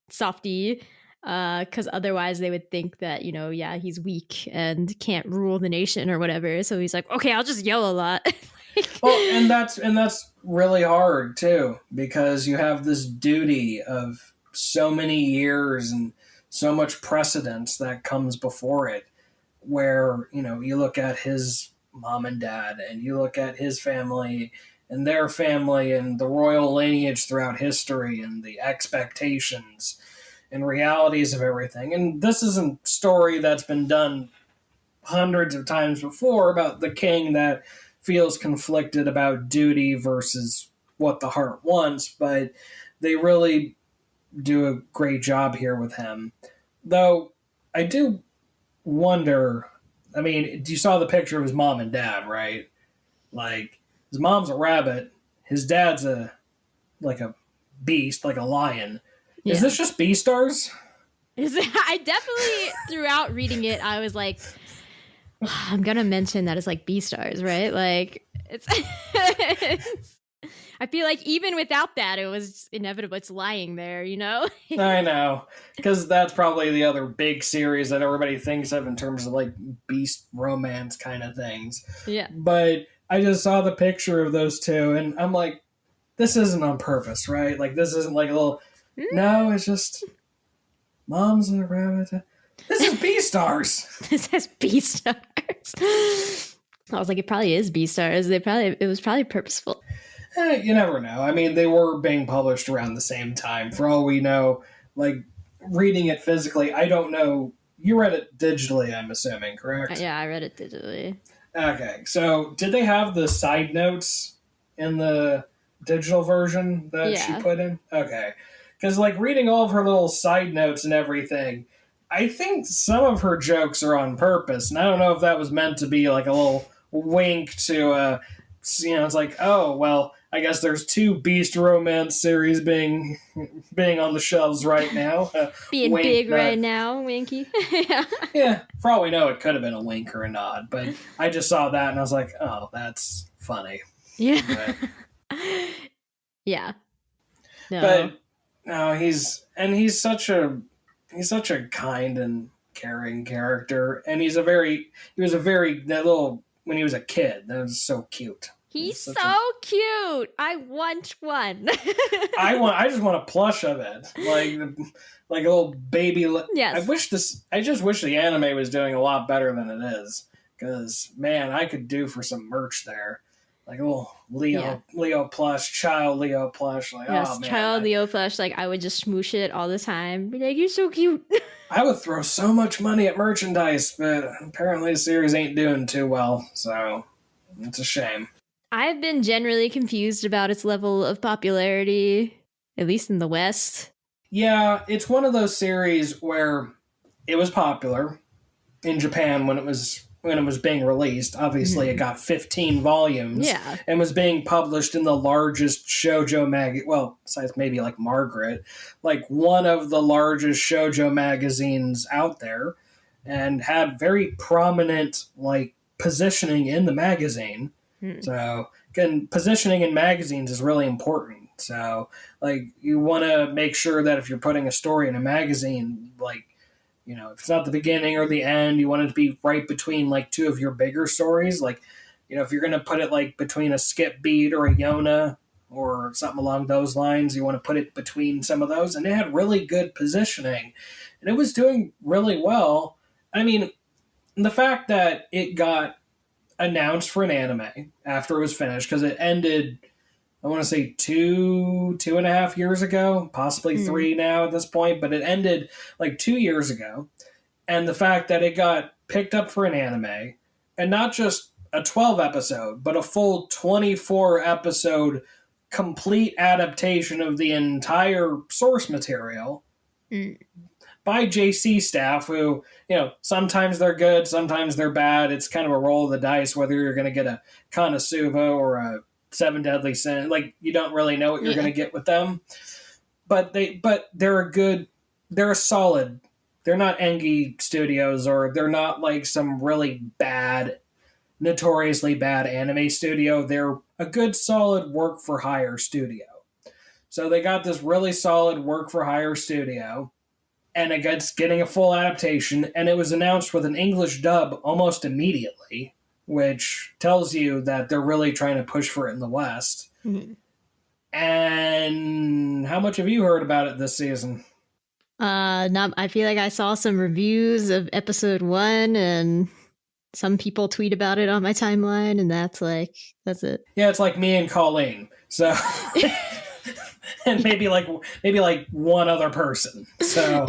softy, because otherwise they would think that, he's weak and can't rule the nation or whatever. So he's like, okay, I'll just yell a lot. Well, and that's really hard too, because you have this duty of so many years and so much precedence that comes before it, where, you look at his mom and dad, and you look at his family and their family and the royal lineage throughout history and the expectations and realities of everything. And this is a story that's been done hundreds of times before about the king that feels conflicted about duty versus what the heart wants, but they really do a great job here with him. Though I do wonder, I mean, you saw the picture of his mom and dad, right? Like, his mom's a rabbit, his dad's a beast, like a lion. Yeah. Is this just BEASTARS? I definitely, throughout reading it, I was like, I'm gonna mention that it's like BEASTARS, right? Like, it's I feel like even without that, it was inevitable. It's lying there, I know, because that's probably the other big series that everybody thinks of in terms of like beast romance kind of things. Yeah. But I just saw the picture of those two, and I'm like, this isn't on purpose, right? Like, this isn't like a little. No, it's just mom's a rabbit. This is BEASTARS. This is BEASTARS. I was like, it probably is BEASTARS. It was probably purposeful. You never know. I mean, they were being published around the same time. For all we know, like, reading it physically, I don't know. You read it digitally, I'm assuming, correct? Yeah, I read it digitally. Okay, so did they have the side notes in the digital version that she put in? Okay. Because, like, reading all of her little side notes and everything, I think some of her jokes are on purpose. And I don't know if that was meant to be, like, a little wink to, it's like, oh, well, I guess there's two beast romance series being on the shelves right now. Being wink, big right now, winky. Yeah, for all we know, it could have been a wink or a nod. But I just saw that and I was like, oh, that's funny. Yeah. Yeah. No. But no, he's such a kind and caring character, and he was a very that little when he was a kid. That was so cute. He's so cute. I want one. I just want a plush of it, like a little baby. Yes. I just wish the anime was doing a lot better than it is, because man, I could do for some merch there. Like a little Leo plush, child Leo plush. Like, yes, oh man, child Leo plush. Like, I would just smoosh it all the time. Be like, you're so cute. I would throw so much money at merchandise, but apparently the series ain't doing too well. So it's a shame. I've been generally confused about its level of popularity, at least in the West. Yeah, it's one of those series where it was popular in Japan when it was being released. Obviously, it got 15 volumes and was being published in the largest shoujo well, besides maybe like Margaret, like one of the largest shoujo magazines out there, and had very prominent like positioning in the magazine. So, again, positioning in magazines is really important. So, like, you want to make sure that if you're putting a story in a magazine, like, if it's not the beginning or the end, you want it to be right between, like, two of your bigger stories. Like, if you're going to put it, like, between a skip beat or a Yona or something along those lines, you want to put it between some of those. And it had really good positioning. And it was doing really well. I mean, the fact that it got announced for an anime after it was finished, because it ended, I want to say 2.5 years ago, possibly 3 now at this point, but it ended like 2 years ago. And the fact that it got picked up for an anime, and not just a 12 episode, but a full 24 episode complete adaptation of the entire source material by JC staff, who, sometimes they're good, sometimes they're bad. It's kind of a roll of the dice whether you're going to get a Konosuba or a Seven Deadly Sin. Like, you don't really know what you're going to get with them. But they're a solid. They're not Engi Studios, or they're not like some really bad, notoriously bad anime studio. They're a good, solid work-for-hire studio. So they got this really solid work-for-hire studio, and it's getting a full adaptation, and it was announced with an English dub almost immediately, which tells you that they're really trying to push for it in the West. Mm-hmm. And how much have you heard about it this season? I feel like I saw some reviews of episode 1, and some people tweet about it on my timeline, and that's it. Yeah, it's like me and Colleen. So, and maybe like one other person. So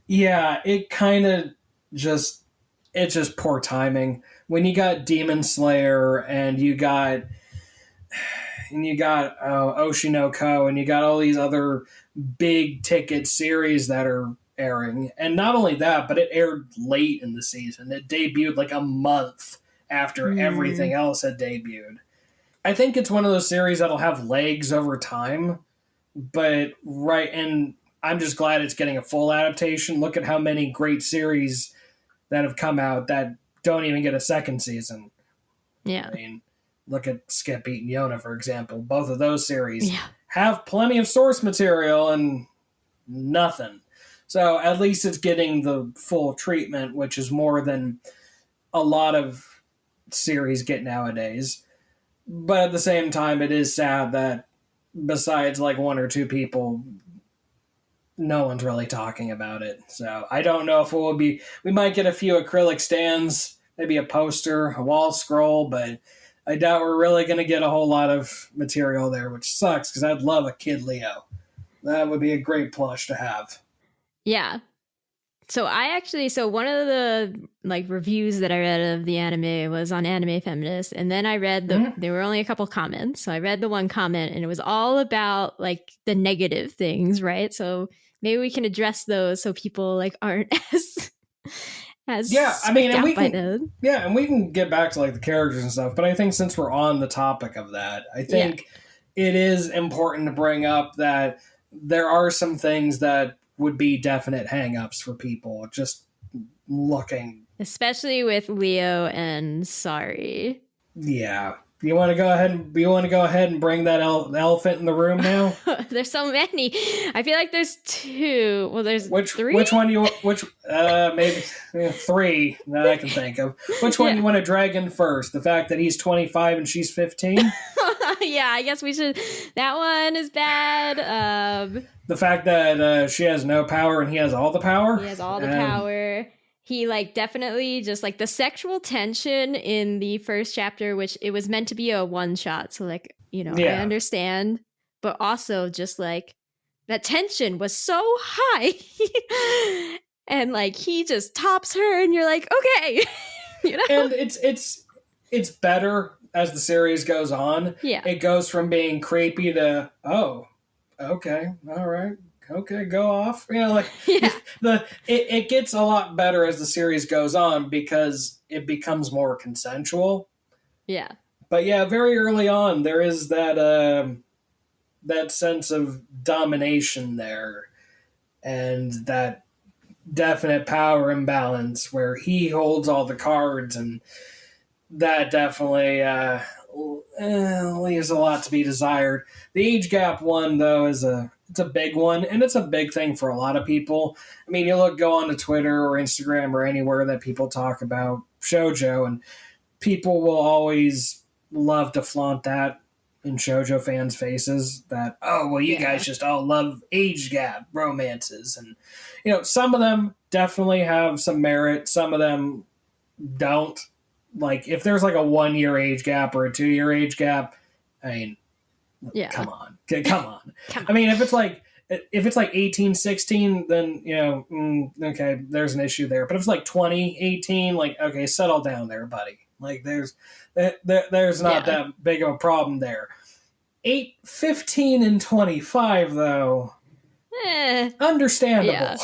yeah, it kind of it's just poor timing when you got Demon Slayer and you got Oshinoko, and you got all these other big ticket series that are airing. And not only that, but it aired late in the season. It debuted like a month after everything else had debuted. I think it's one of those series that'll have legs over time, and I'm just glad it's getting a full adaptation. Look at how many great series that have come out that don't even get a second season. Yeah. I mean, look at Skip Beat and Yona, for example. Both of those series have plenty of source material and nothing. So at least it's getting the full treatment, which is more than a lot of series get nowadays. But at the same time, it is sad that besides like one or two people, no one's really talking about it. So I don't know if we might get a few acrylic stands, maybe a poster, a wall scroll, but I doubt we're really going to get a whole lot of material there, which sucks because I'd love a Kid Leo. That would be a great plush to have. Yeah. So one of the reviews that I read of the anime was on Anime Feminist, and then I read there were only a couple comments. So I read the one comment, and it was all about like the negative things, right? So maybe we can address those so people aren't as and we can get back to like the characters and stuff. But I think since we're on the topic of that, I think it is important to bring up that there are some things that would be definite hang-ups for people just looking. Especially with Leo and Sari. Yeah. You want to go ahead and bring that elephant in the room now? There's so many. I feel like there's 2. Well, there's 3. Which one do you maybe 3 that I can think of. Which one do you want to drag in first? The fact that he's 25 and she's 15? Yeah, I guess we should. That one is bad. The fact that she has no power and he has all the power? He has all the power. He definitely just the sexual tension in the first chapter, which it was meant to be a one shot. So I understand, but also just that tension was so high and he just tops her and you're like, okay, And it's better as the series goes on. Yeah. It goes from being creepy to, oh, okay. All right. Okay, go off. It gets a lot better as the series goes on because it becomes more consensual. Yeah. But yeah, very early on there is that sense of domination there, and that definite power imbalance where he holds all the cards, and that definitely leaves a lot to be desired. The age gap one though it's a big one, and it's a big thing for a lot of people. I mean, go on to Twitter or Instagram or anywhere that people talk about shoujo, and people will always love to flaunt that in shoujo fans' faces that, oh, well, you guys just all love age gap romances. And, some of them definitely have some merit. Some of them don't. like if there's like a 1 year age gap or a 2 year age gap, I mean, Yeah. come on. I mean, if it's like 1816, then, you know, okay, there's an issue there. But if it's like 2018, like, okay, settle down there, buddy. Like, there's not that big of a problem there. 8, 15, and 25, though, understandable. Yeah.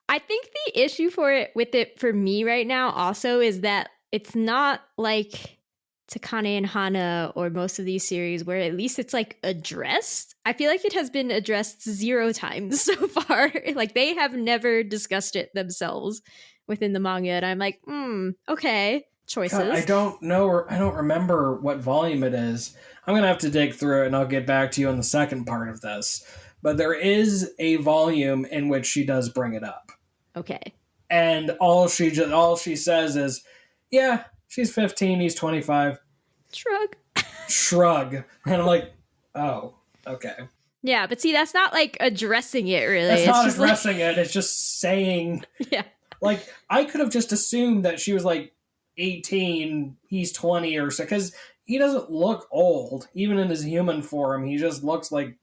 I think the issue with it for me right now also is that it's not like Takane and Hana or most of these series where at least it's like addressed. I feel like it has been addressed 0 times so far. Like they have never discussed it themselves within the manga, and I'm like, okay, choices. God, I don't know, I don't remember what volume it is. I'm gonna have to dig through it, and I'll get back to you on the second part of this. But there is a volume in which she does bring it up. Okay. And all she says is, yeah, she's 15, he's 25. Shrug. And I'm like, oh, okay. Yeah, but see, that's not like addressing it, really. That's it's not just addressing it. It's just saying. Yeah. Like, I could have just assumed that she was like 18, he's 20 or so, because he doesn't look old. Even in his human form, he just looks like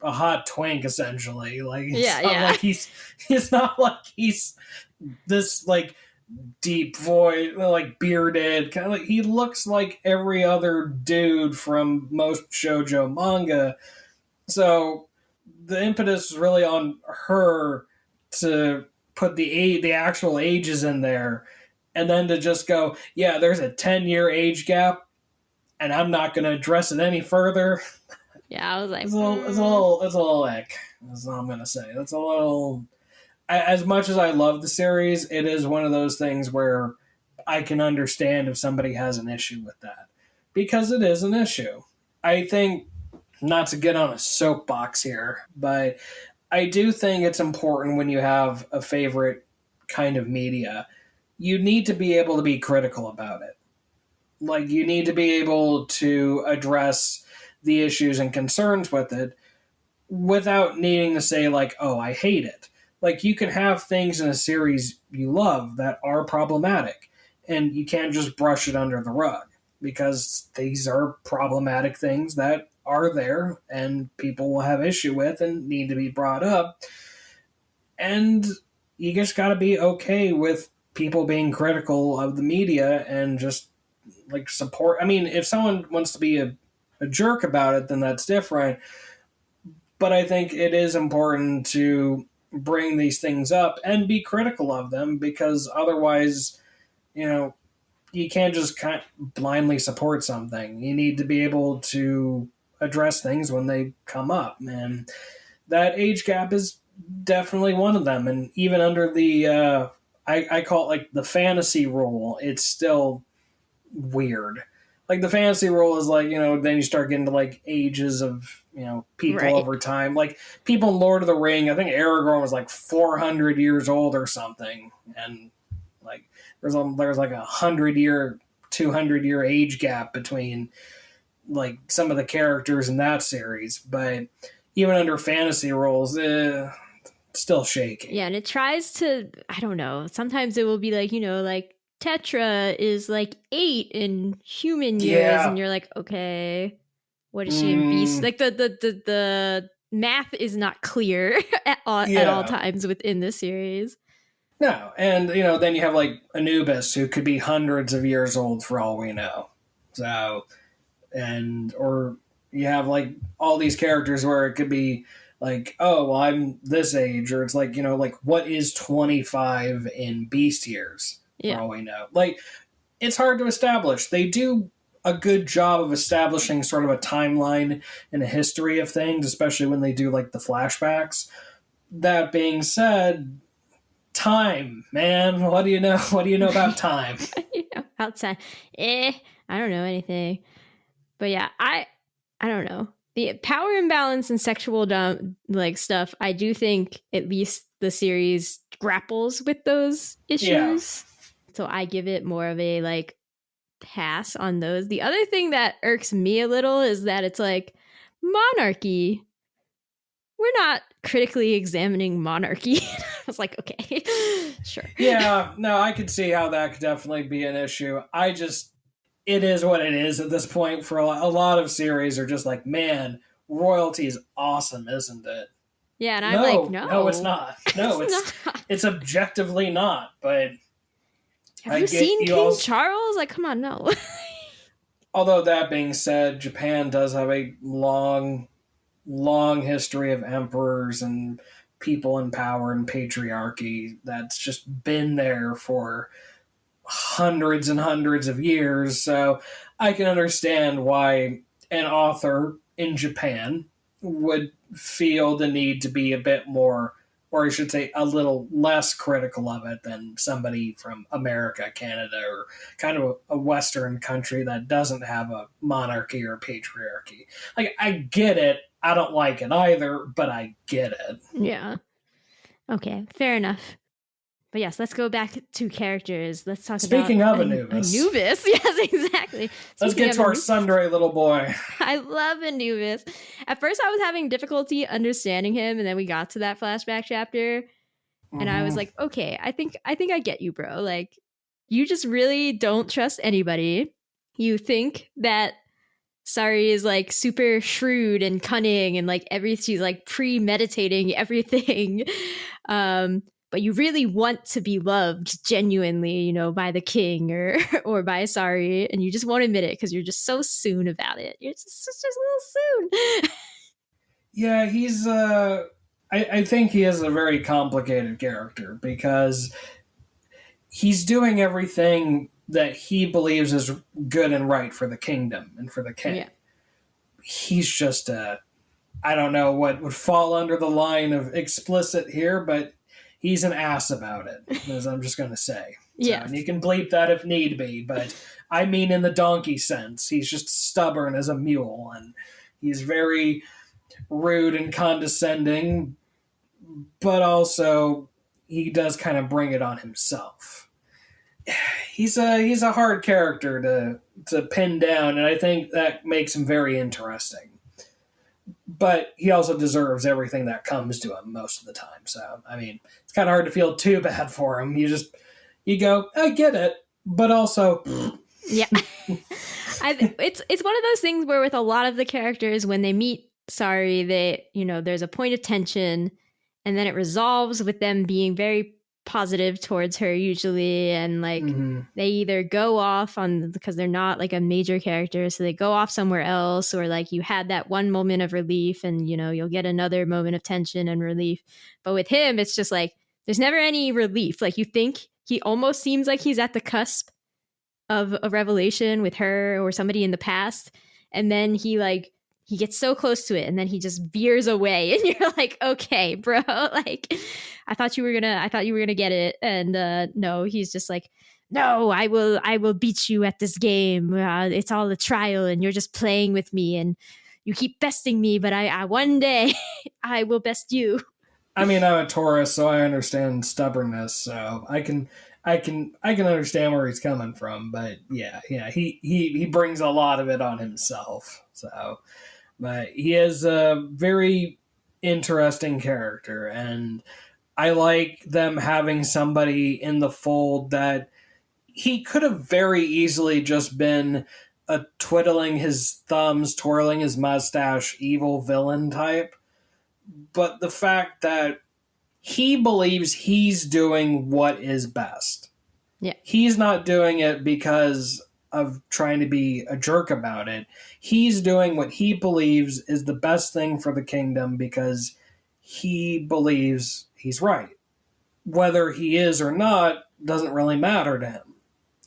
a hot twink, essentially. Like, it's not like he's this, like, deep voice, like bearded, kind of like he looks like every other dude from most shoujo manga. So the impetus is really on her to put the actual ages in there, and then to just go, yeah, there's a 10-year age gap, and I'm not going to address it any further. Yeah, I was like, it's a little ick. That's all I'm going to say. That's a little. As much as I love the series, it is one of those things where I can understand if somebody has an issue with that. Because it is an issue. I think, not to get on a soapbox here, but I do think it's important when you have a favorite kind of media, you need to be able to be critical about it. Like, you need to be able to address the issues and concerns with it without needing to say, like, oh, I hate it. Like, you can have things in a series you love that are problematic, and you can't just brush it under the rug, because these are problematic things that are there and people will have issue with and need to be brought up. And you just got to be okay with people being critical of the media and just, like, support. I mean, if someone wants to be a jerk about it, then that's different. But I think it is important to bring these things up and be critical of them, because otherwise, you know, you can't just kind of blindly support something. You need to be able to address things when they come up, and that age gap is definitely one of them. And even under the I call it like the fantasy rule, it's still weird. Like, the fantasy rule is like, you know, then you start getting to like ages of, you know, people over time. Like, people in Lord of the Ring, I think Aragorn was like 400 years old or something. And like, there's like 100-year, 200-year age gap between like some of the characters in that series. But even under fantasy rules, still shaky. Yeah, and it tries to, I don't know, sometimes it will be like, you know, like Tetra is like 8 in human years, and you're like, okay, what is she in beast? Like the math is not clear at all times within the series. No, and you know, then you have like Anubis, who could be hundreds of years old for all we know. So, or you have like all these characters where it could be like, oh, well, I'm this age, or it's like, you know, like, what is 25 in beast years? For all we know. Like, it's hard to establish. They do a good job of establishing sort of a timeline and a history of things, especially when they do like the flashbacks. That being said, time, man. What do you know? What do you know about time? Outside. I don't know anything. But yeah, I don't know. The power imbalance and sexual like stuff, I do think at least the series grapples with those issues. Yeah. So I give it more of a like pass on those. The other thing that irks me a little is that it's like, monarchy. We're not critically examining monarchy. was like, okay, sure. Yeah, no, I could see how that could definitely be an issue. It is what it is at this point. For a lot of series are just like, man, royalty is awesome, isn't it? Yeah, and I'm like, no, it's not. No, it's objectively not. But have you seen King Charles? Like, come on, no. Although that being said, Japan does have a long history of emperors and people in power and patriarchy that's just been there for hundreds and hundreds of years. So I can understand why an author in Japan would feel the need to be a bit more, or I should say a little less critical of it than somebody from America, Canada, or kind of a Western country that doesn't have a monarchy or a patriarchy. Like, I get it. I don't like it either, but I get it. Yeah. Okay, fair enough. But yes, let's go back to characters. Let's talk Speaking about of Anubis. Anubis, yes, exactly. Let's get to our tsundere little boy. I love Anubis. At first, I was having difficulty understanding him, and then we got to that flashback chapter, and I was like, okay, I think I get you, bro. Like, you just really don't trust anybody. You think that Sari is like super shrewd and cunning, and like she's like premeditating everything. But you really want to be loved genuinely, you know, by the king or by Sari, and you just won't admit it because you're just so soon about it. You're just a little soon. Yeah, he's I think he is a very complicated character because he's doing everything that he believes is good and right for the kingdom and for the king. Yeah. He's just I don't know what would fall under the line of explicit here, but he's an ass about it, as I'm just going to say. Yeah. And you can bleep that if need be, but I mean in the donkey sense. He's just stubborn as a mule, and he's very rude and condescending, but also he does kind of bring it on himself. He's a hard character to pin down, and I think that makes him very interesting. But he also deserves everything that comes to him most of the time. So, I mean, it's kind of hard to feel too bad for him. You go, I get it, but also... Yeah. It's one of those things where with a lot of the characters, when they meet Sari, there's a point of tension, and then it resolves with them being very positive towards her usually, and like they either go off on, because they're not like a major character, so they go off somewhere else, or like you had that one moment of relief and you'll get another moment of tension and relief. But with him, it's just like there's never any relief. Like, you think he almost seems like he's at the cusp of a revelation with her or somebody in the past, and then he gets so close to it, and then he just veers away, and you're like, okay, bro, like I thought you were gonna get it, and no, he's just like, no, I will beat you at this game. It's all a trial, and you're just playing with me, and you keep besting me, but I one day I will best you. I mean, I'm a Taurus, so I understand stubbornness, so I can understand where he's coming from, but yeah, he brings a lot of it on himself. So, but he is a very interesting character, and I like them having somebody in the fold that he could have very easily just been a twiddling his thumbs, twirling his mustache, evil villain type. But the fact that he believes he's doing what is best. Yeah. He's not doing it because of trying to be a jerk about it. He's doing what he believes is the best thing for the kingdom because he believes he's right. Whether he is or not doesn't really matter to him.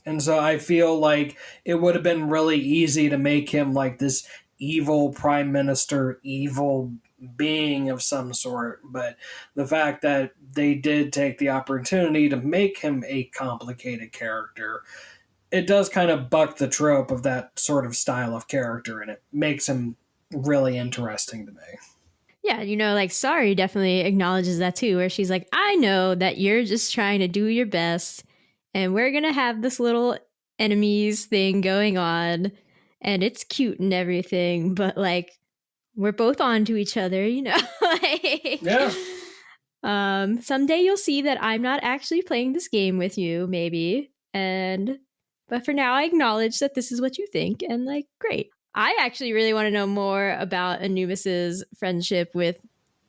And so I feel like it would have been really easy to make him like this evil prime minister, evil being of some sort, but the fact that they did take the opportunity to make him a complicated character, it does kind of buck the trope of that sort of style of character, and it makes him really interesting to me. Yeah, like Sari definitely acknowledges that too, where she's like, I know that you're just trying to do your best, and we're gonna have this little enemies thing going on, and it's cute and everything, but like, we're both on to each other, like, yeah. Someday you'll see that I'm not actually playing this game with you, maybe. But for now, I acknowledge that this is what you think, and like, great. I actually really want to know more about Anubis's friendship with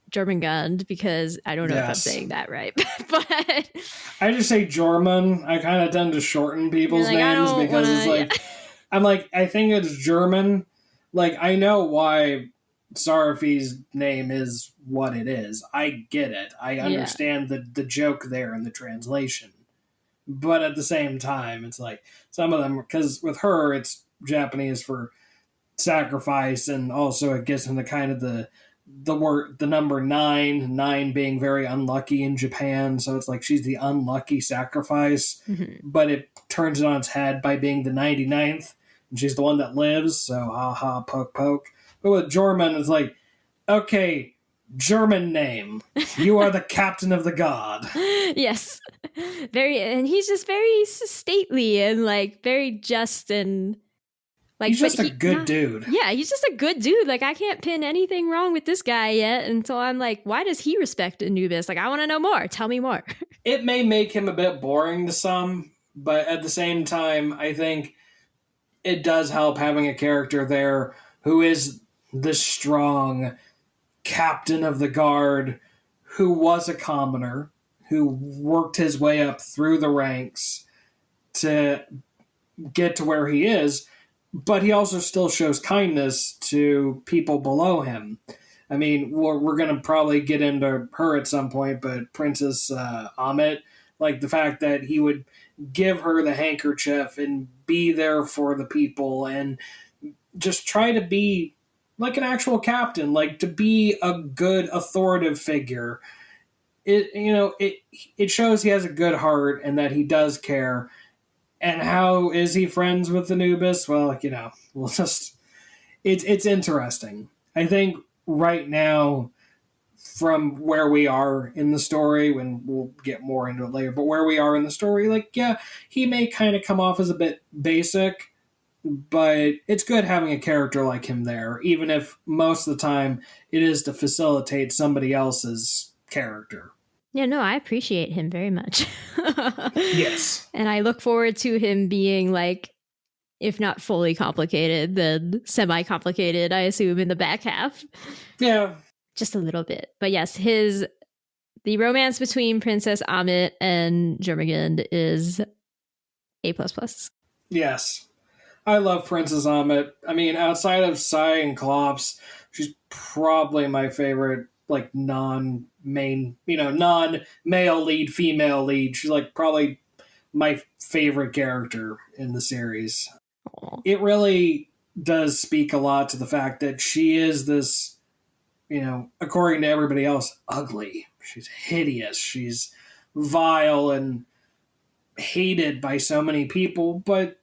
Jormungand, because I don't know if I'm saying that right, but I just say Jormund. I kind of tend to shorten people's names because it's like, I'm like, I think it's German. Like, I know why Sariphi's name is what it is. I get it. I understand the joke there in the translation. But at the same time, it's like, some of them, because with her, it's Japanese for sacrifice, and also it gets into kind of the number 9 being very unlucky in Japan, so it's like she's the unlucky sacrifice, but it turns it on its head by being the 99th, and she's the one that lives, so ha ha, poke poke. But with Jormund, it's like, okay, German name, you are the captain of the god. Yes, and he's just very stately and like very just, and like, he's just a good dude. Yeah, he's just a good dude. Like, I can't pin anything wrong with this guy yet. And so I'm like, why does he respect Anubis? Like, I want to know more. Tell me more. It may make him a bit boring to some, but at the same time, I think it does help having a character there who is the strong captain of the guard, who was a commoner, who worked his way up through the ranks to get to where he is, but he also still shows kindness to people below him. I mean, we're going to probably get into her at some point, but Princess Amit, like the fact that he would give her the handkerchief and be there for the people and just try to be like an actual captain, like to be a good authoritative figure. It shows he has a good heart and that he does care. And how is he friends with Anubis? Well, we'll just... It's interesting. I think right now, from where we are in the story, when we'll get more into it later, but where we are in the story, like, yeah, he may kind of come off as a bit basic, but it's good having a character like him there, even if most of the time it is to facilitate somebody else's character. Yeah, no, I appreciate him very much. Yes. And I look forward to him being like, if not fully complicated, then semi-complicated, I assume, in the back half. Yeah. Just a little bit. But yes, the romance between Princess Amit and Jormungand is A++. Yes. I love Princess Amit. I mean, outside of Sai and Klops, she's probably my favorite, like, non-male lead, female lead. She's, like, probably my favorite character in the series. Aww. It really does speak a lot to the fact that she is this, according to everybody else, ugly. She's hideous. She's vile and hated by so many people, but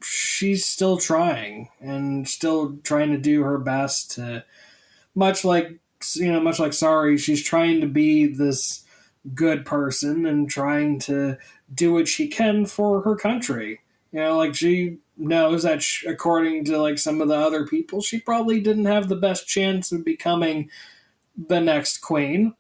she's still trying and still trying to do her best to, much like Sari, she's trying to be this good person and trying to do what she can for her country. Like, she knows that according to like some of the other people, she probably didn't have the best chance of becoming the next queen,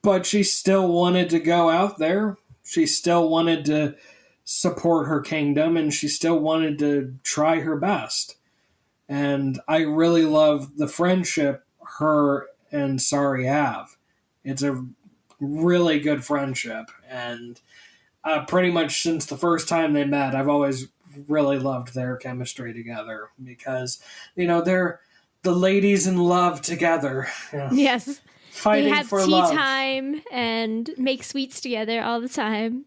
but she still wanted to go out there. She still wanted to support her kingdom, and she still wanted to try her best. And I really love the friendship her and Sari have. It's a really good friendship, and pretty much since the first time they met, I've always really loved their chemistry together, because they're the ladies in love together. Yes, fighting they have for tea love. time and make sweets together all the time.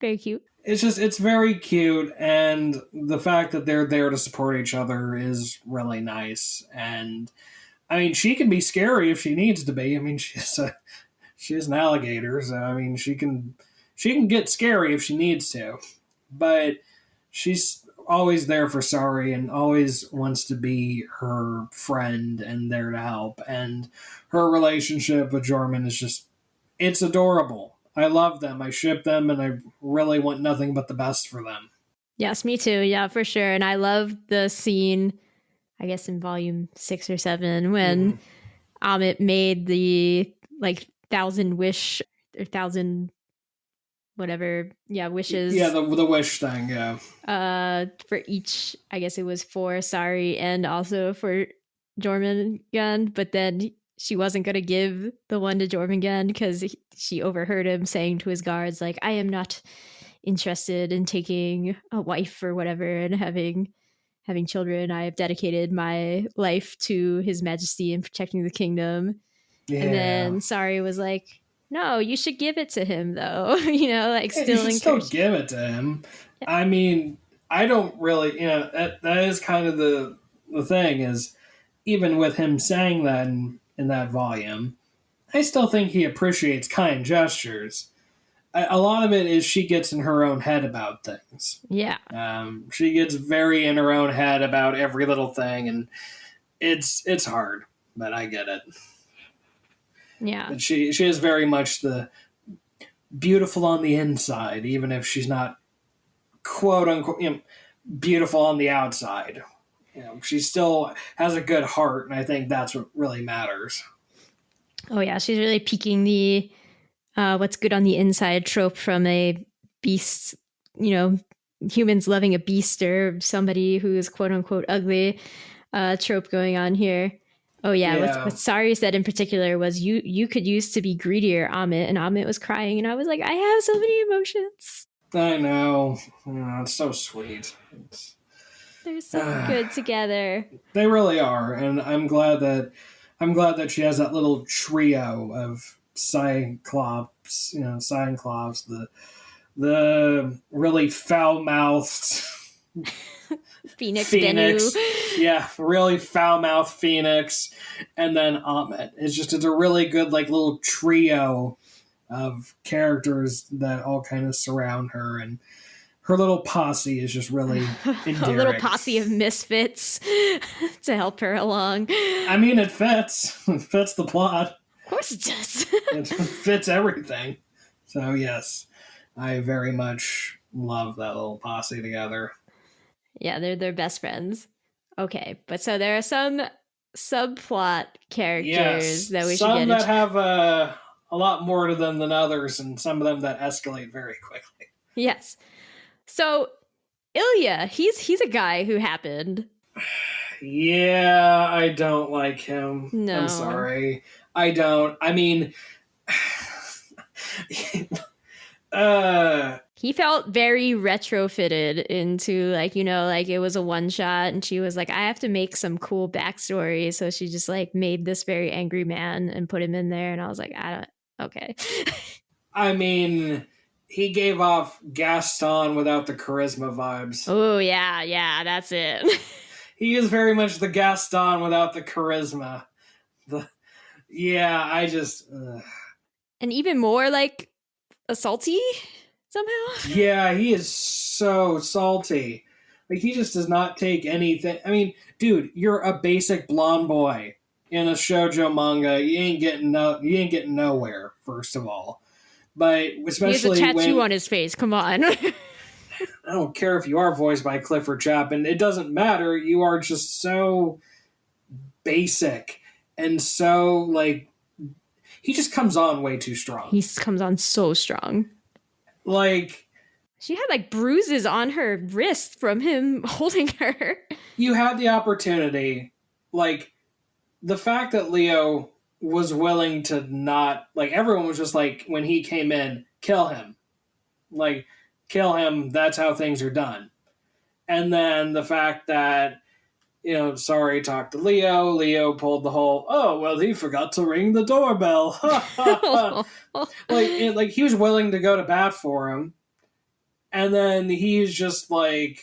Very cute. It's very cute, and the fact that they're there to support each other is really nice. And I mean, she can be scary if she needs to be. I mean, she's an alligator, so I mean, she can get scary if she needs to, but she's always there for Sari and always wants to be her friend and there to help. And her relationship with Jormund is it's adorable. I love them. I ship them, and I really want nothing but the best for them. Yes, me too. Yeah, for sure. And I love the scene, I guess in volume 6 or 7, when Amit made the thousand wish or thousand whatever, wishes. Yeah, the wish thing, yeah. For each, I guess it was for Sari and also for Jormungand, but then she wasn't going to give the one to Jormungand because she overheard him saying to his guards, like, I am not interested in taking a wife or whatever and having children. I have dedicated my life to His Majesty and protecting the kingdom. Yeah. And then Sari was like, no, you should give it to him, though. Like, yeah, still you should still give it to him. Yeah. I mean, I don't really, that is kind of the thing is, even with him saying that in that volume, I still think he appreciates kind gestures. A lot of it is she gets in her own head about things. Yeah. She gets very in her own head about every little thing, and it's hard, but I get it. Yeah. But she is very much the beautiful on the inside, even if she's not quote unquote beautiful on the outside. She still has a good heart, and I think that's what really matters. Oh yeah, she's really peaking the what's good on the inside trope from a beast, humans loving a beast or somebody who is quote unquote ugly trope going on here. Oh yeah. What Sari said in particular was you could use to be greedier, Amit, and Amit was crying, and I was like, I have so many emotions. I know. It's so sweet. They're so good together. They really are, and I'm glad that she has that little trio of Cyclops, the really foul-mouthed Phoenix. Yeah, really foul-mouthed Phoenix, and then Amit. It's a really good little trio of characters that all kind of surround her, and her little posse is just really endearing. A little posse of misfits to help her along. I mean, it fits. It fits the plot. Of course it does. It fits everything. So, yes, I very much love that little posse together. Yeah, they're best friends. Okay, but so there are some subplot characters that we should get into. Some that have a lot more to them than others, and some of them that escalate very quickly. Yes. So, Ilya, he's a guy who happened. Yeah, I don't like him. No. I'm sorry. I don't. I mean, he felt very retrofitted into it was a one shot, and she was like, I have to make some cool backstory, so she just made this very angry man and put him in there, and I was like, okay. I mean, he gave off Gaston without the charisma vibes. Oh yeah, that's it. He is very much the Gaston without the charisma. I just and even more salty somehow. Yeah, he is so salty. He just does not take anything. I mean, dude, you're a basic blonde boy in a shoujo manga. You ain't getting nowhere, first of all. But especially he has a tattoo on his face. Come on. I don't care if you are voiced by Clifford Chapman. It doesn't matter. You are just so basic and so he just comes on way too strong. He comes on so strong. She had bruises on her wrist from him holding her. You had the opportunity. The fact that Leo was willing to not, everyone was just when he came in, kill him. Kill him, that's how things are done. And then the fact that, Sari talked to Leo. Leo pulled the whole, oh, well, he forgot to ring the doorbell. He was willing to go to bat for him. And then he's just I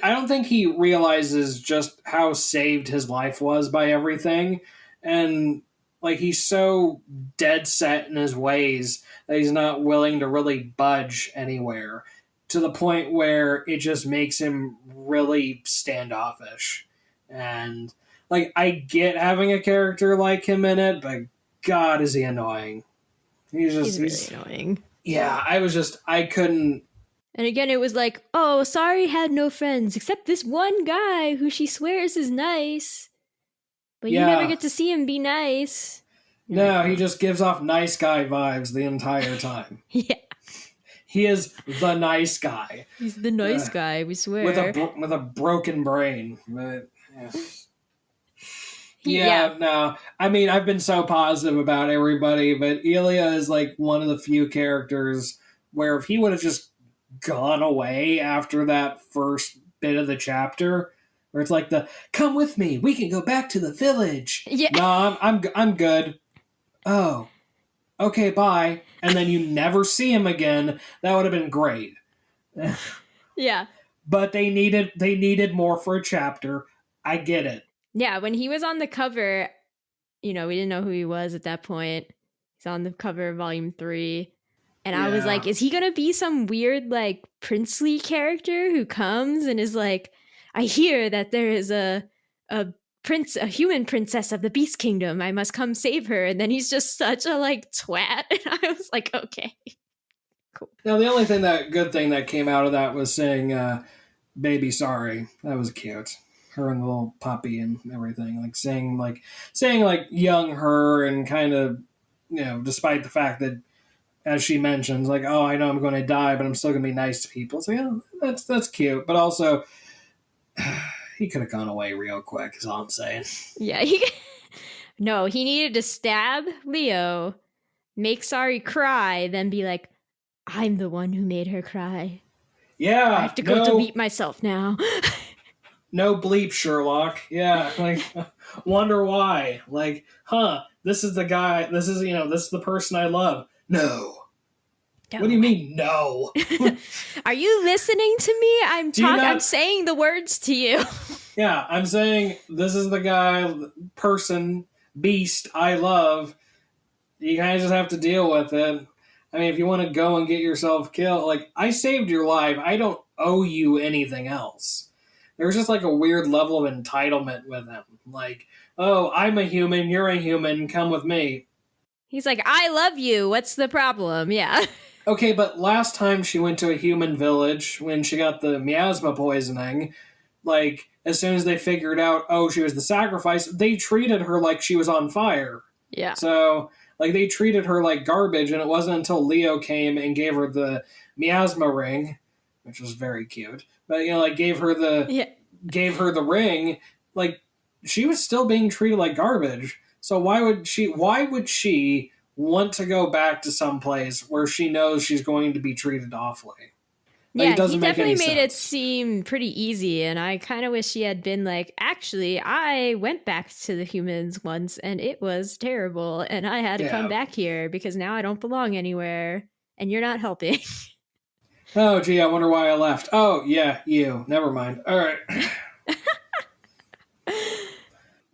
don't think he realizes just how saved his life was by everything. And he's so dead set in his ways that he's not willing to really budge anywhere, to the point where it just makes him really standoffish. And I get having a character like him in it, but God, is he annoying. He's really annoying. Yeah, I couldn't. And again, it was oh, Sari had no friends except this one guy who she swears is nice. But you never get to see him be nice. No, he just gives off nice guy vibes the entire time. Yeah. He is the nice guy. He's the nice guy, we swear. With a broken brain. But, yeah. No. I mean, I've been so positive about everybody, but Elia is like one of the few characters where if he would have just gone away after that first bit of the chapter, where it's like come with me, we can go back to the village. Yeah. No, I'm good. Oh, okay, bye. And then you never see him again. That would have been great. Yeah. But they needed more for a chapter. I get it. Yeah, when he was on the cover, we didn't know who he was at that point. He's on the cover of volume 3. And I was like, is he going to be some weird, like, princely character who comes and is like, I hear that there is a human princess of the Beast Kingdom. I must come save her. And then he's just such a, like, twat. And I was like, okay. Cool. Now, the only good thing that came out of that was saying, baby Sari. That was cute. Her and the little puppy and everything. Like, saying young her and kind of, despite the fact that, as she mentions, like, oh, I know I'm going to die, but I'm still going to be nice to people. So, yeah, that's cute. But also, he could have gone away real quick, is all I'm saying. Yeah. No, he needed to stab Leo, make Sari cry, then be like, I'm the one who made her cry. Yeah. I have to go delete myself now. No bleep, Sherlock. Yeah. Like, wonder why. Like, this is the guy, this is the person I love. No. What do you mean, no? Are you listening to me? I'm saying the words to you. Yeah, I'm saying this is the guy, person, beast I love. You kind of just have to deal with it. I mean, if you want to go and get yourself killed, like, I saved your life. I don't owe you anything else. There's just like a weird level of entitlement with him. Like, oh, I'm a human, you're a human, come with me. He's like, I love you. What's the problem? Yeah. Okay, but last time she went to a human village, when she got the miasma poisoning, like, as soon as they figured out, oh, she was the sacrifice, they treated her like she was on fire. Yeah. So, like, they treated her like garbage, and it wasn't until Leo came and gave her the miasma ring, which was very cute, but, like, gave her the ring, like, she was still being treated like garbage. So why would she want to go back to some place where she knows she's going to be treated awfully? Like, yeah, he definitely made it seem pretty easy, and I kind of wish he had been like, actually, I went back to the humans once, and it was terrible, and I had to come back here because now I don't belong anywhere, and you're not helping. Oh, gee, I wonder why I left. Oh, yeah, you. Never mind. All right.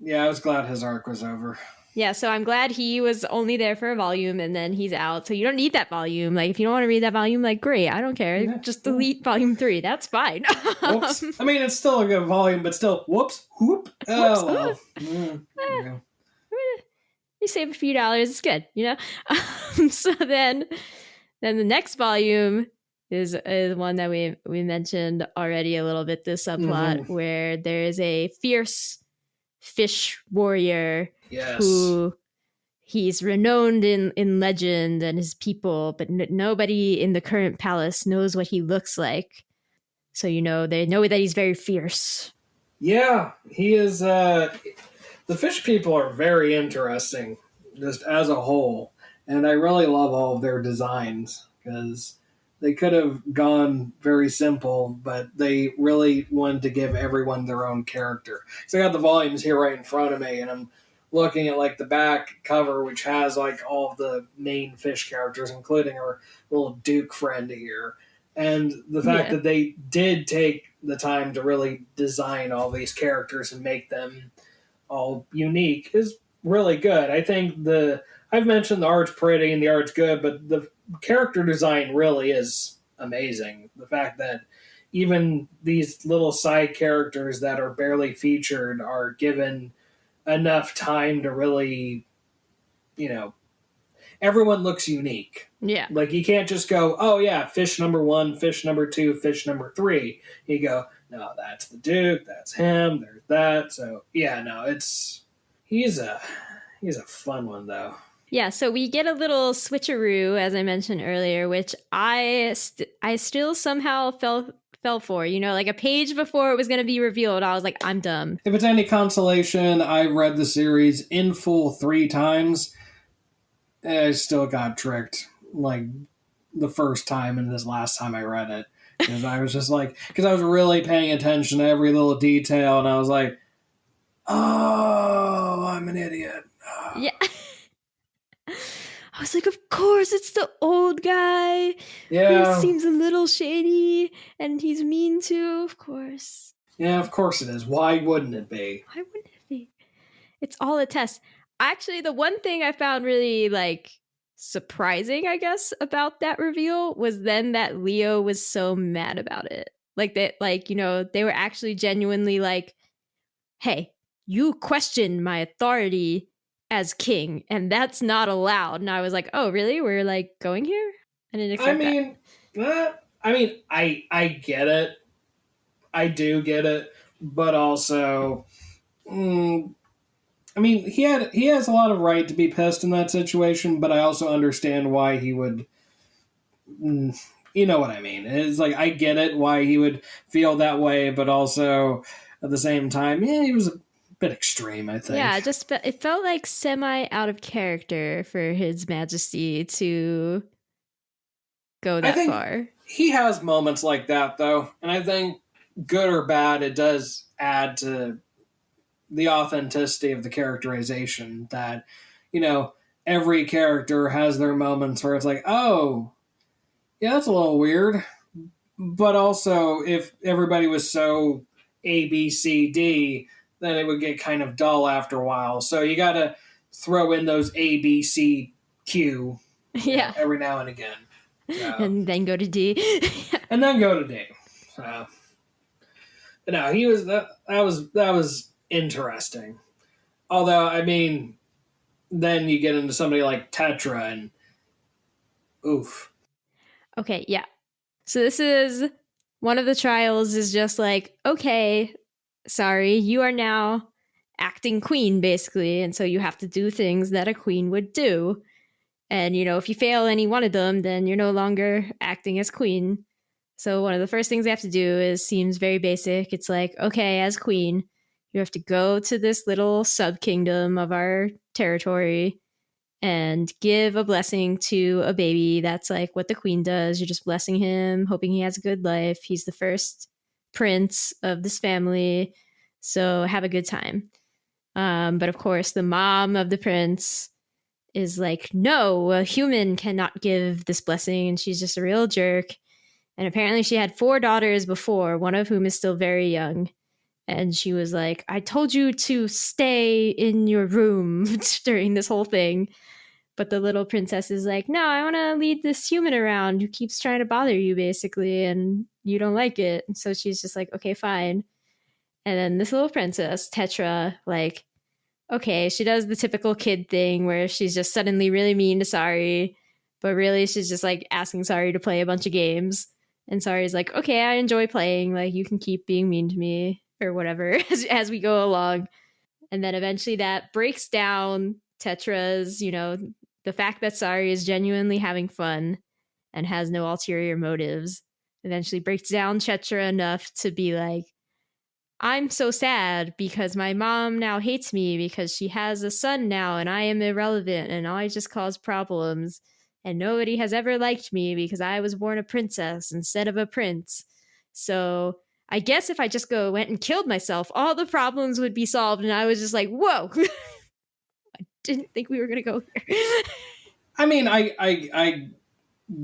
Yeah, I was glad his arc was over. Yeah, so I'm glad he was only there for a volume and then he's out. So you don't need that volume. Like, if you don't want to read that volume, like, great, I don't care. Yeah. Just delete volume 3. That's fine. Whoops. I mean, it's still a good volume, but still, whoops, whoop. Oh, well. You save a few dollars. It's good, So then the next volume is one that we mentioned already a little bit, this subplot, where there is a fierce fish warrior who he's renowned in legend and his people, but nobody in the current palace knows what he looks like. So, they know that he's very fierce. Yeah, he is. The fish people are very interesting, just as a whole. And I really love all of their designs, because they could have gone very simple, but they really wanted to give everyone their own character. So I got the volumes here right in front of me, and I'm looking at, like, the back cover, which has, like, all of the main fish characters, including our little Duke friend here. And the fact that they did take the time to really design all these characters and make them all unique is really good. I think I've mentioned the art's pretty and the art's good, but the character design really is amazing. The fact that even these little side characters that are barely featured are given enough time to really, everyone looks unique. Yeah. Like, you can't just go, oh yeah, fish number 1, fish number 2, fish number 3. You go, no, that's the Duke, that's him, there's that. So yeah, no, he's He's a fun one, though. Yeah, so we get a little switcheroo, as I mentioned earlier, which I still somehow fell for. You know, like a page before it was going to be revealed, I was like, I'm dumb. If it's any consolation, I read the series in full 3 times. I still got tricked, like, the first time and this last time I read it. Because I was just like, because I was really paying attention to every little detail, and I was like, oh, I'm an idiot. Yeah. I was like, of course, it's the old guy Yeah. who seems a little shady and he's mean too, of course. Yeah, of course it is. Why wouldn't it be? Why wouldn't it be? It's all a test. Actually, the one thing I found really, like, surprising, I guess, about that reveal was then that Leo was so mad about it. Like, that, like, you know, they were actually genuinely like, hey, you question my authority as king, and that's not allowed. And I was like, oh, really? We're like going here? I didn't expect that. I get it. I do get it, but also, he has a lot of right to be pissed in that situation. But I also understand why he would. You know what I mean? It's like I get it why he would feel that way, but also at the same time, yeah, he was a bit extreme, I think. Yeah, it felt like semi out of character for His Majesty to go that far. He has moments like that, though, and I think good or bad, it does add to the authenticity of the characterization that, you know, every character has their moments where it's like, oh, yeah, that's a little weird. But also, if everybody was so A, B, C, D, then it would get kind of dull after a while. So you got to throw in those A, B, C, Q yeah, every now and again. So. And then go to D. And then go to D. So. But no, he was that was interesting. Although, I mean, then you get into somebody like Tetra and oof. Okay, yeah. So this is one of the trials is just like, okay, sorry, you are now acting queen, basically. And so you have to do things that a queen would do. And, you know, if you fail any one of them, then you're no longer acting as queen. So one of the first things they have to do seems very basic. It's like, okay, as queen, you have to go to this little sub-kingdom of our territory and give a blessing to a baby. That's like what the queen does. You're just blessing him, hoping he has a good life. He's the first prince of this family, so have a good time. But of course, the mom of the prince is like, no, a human cannot give this blessing, and she's just a real jerk. And apparently she had 4 daughters before, one of whom is still very young. And she was like, I told you to stay in your room during this whole thing. But the little princess is like, no, I want to lead this human around who keeps trying to bother you, basically, and you don't like it. And so she's just like, okay, fine. And then this little princess, Tetra, like, okay, she does the typical kid thing where she's just suddenly really mean to Sari, but really she's just like asking Sari to play a bunch of games. And Sari's like, okay, I enjoy playing. Like, you can keep being mean to me or whatever as we go along. And then eventually that breaks down Tetra's, you know, the fact that Sari is genuinely having fun and has no ulterior motives eventually breaks down Tetra enough to be like, I'm so sad because my mom now hates me because she has a son now and I am irrelevant and I just cause problems. And nobody has ever liked me because I was born a princess instead of a prince. So I guess if I just went and killed myself, all the problems would be solved. And I was just like, whoa, I didn't think we were going to go here. I mean, I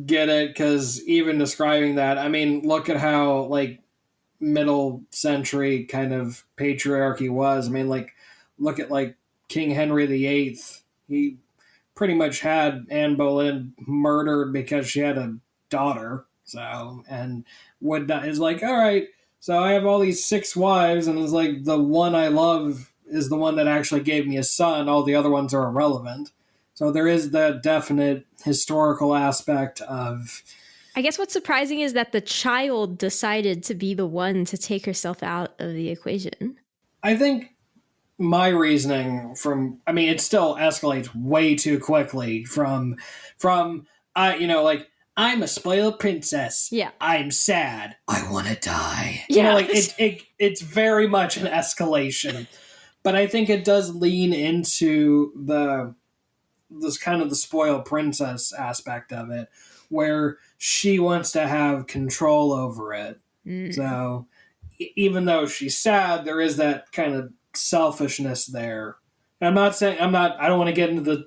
get it, because even describing that, I mean, look at how, like, middle century kind of patriarchy was. I mean, like, look at, like, King Henry VIII. He pretty much had Anne Boleyn murdered because she had a daughter. So, and is like, all right, so I have all these 6 wives, and it's like, the one I love is the one that actually gave me a son. All the other ones are irrelevant. So there is that definite historical aspect of... I guess what's surprising is that the child decided to be the one to take herself out of the equation. I think my reasoning from, I mean, it still escalates way too quickly from like, I'm a spoiled princess. Yeah. I'm sad. I want to die. Yeah. Like it's very much an escalation. But I think it does lean into this kind of the spoiled princess aspect of it, where she wants to have control over it. So even though she's sad, there is that kind of selfishness there. And I'm not saying I don't want to get into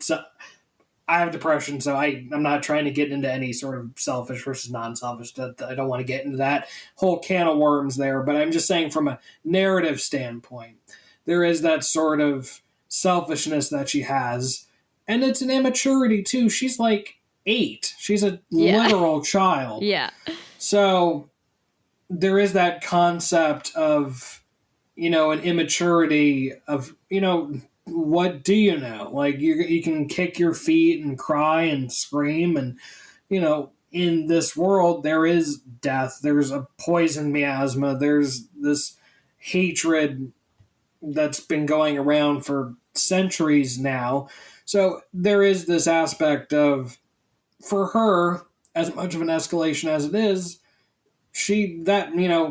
I have depression, so I'm not trying to get into any sort of selfish versus non-selfish. I don't want to get into that whole can of worms there, but I'm just saying from a narrative standpoint, there is that sort of selfishness that she has, and it's an immaturity too. She's like 8. She's a literal child. Yeah. So there is that concept of, an immaturity of, what do you know? Like, you can kick your feet and cry and scream, and, in this world, there is death. There's a poison miasma. There's this hatred that's been going around for centuries now. So there is this aspect of, for her, as much of an escalation as it is,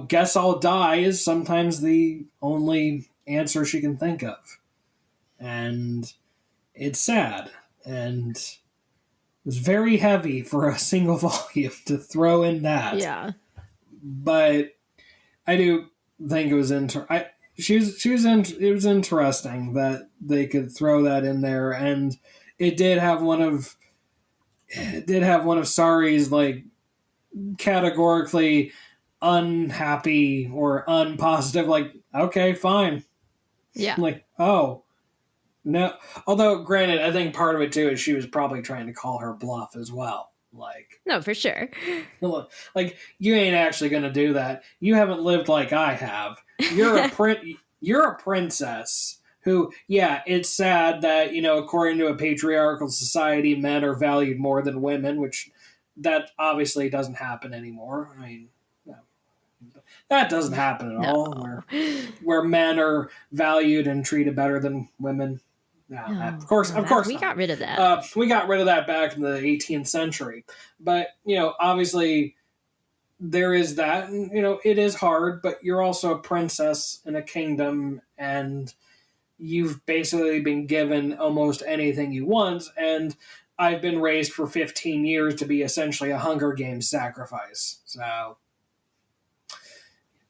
guess I'll die is sometimes the only answer she can think of. And it's sad. And it was very heavy for a single volume to throw in that. Yeah. But I do think it was it was interesting that they could throw that in there, and it did have one of Sari's like categorically unhappy or unpositive, like, okay, fine. Yeah. Like, oh, no. Although, granted, I think part of it, too, is she was probably trying to call her bluff as well. Like, no, for sure. Like, you ain't actually going to do that. You haven't lived like I have. You're a princess who, yeah, it's sad that, according to a patriarchal society, men are valued more than women, which that obviously doesn't happen anymore. I mean, no, that doesn't happen at all, where men are valued and treated better than women. No, of course, we got rid of that. We got rid of that back in the 18th century. But, obviously there is that, and, it is hard, but you're also a princess in a kingdom, and you've basically been given almost anything you want, and I've been raised for 15 years to be essentially a Hunger Games sacrifice. So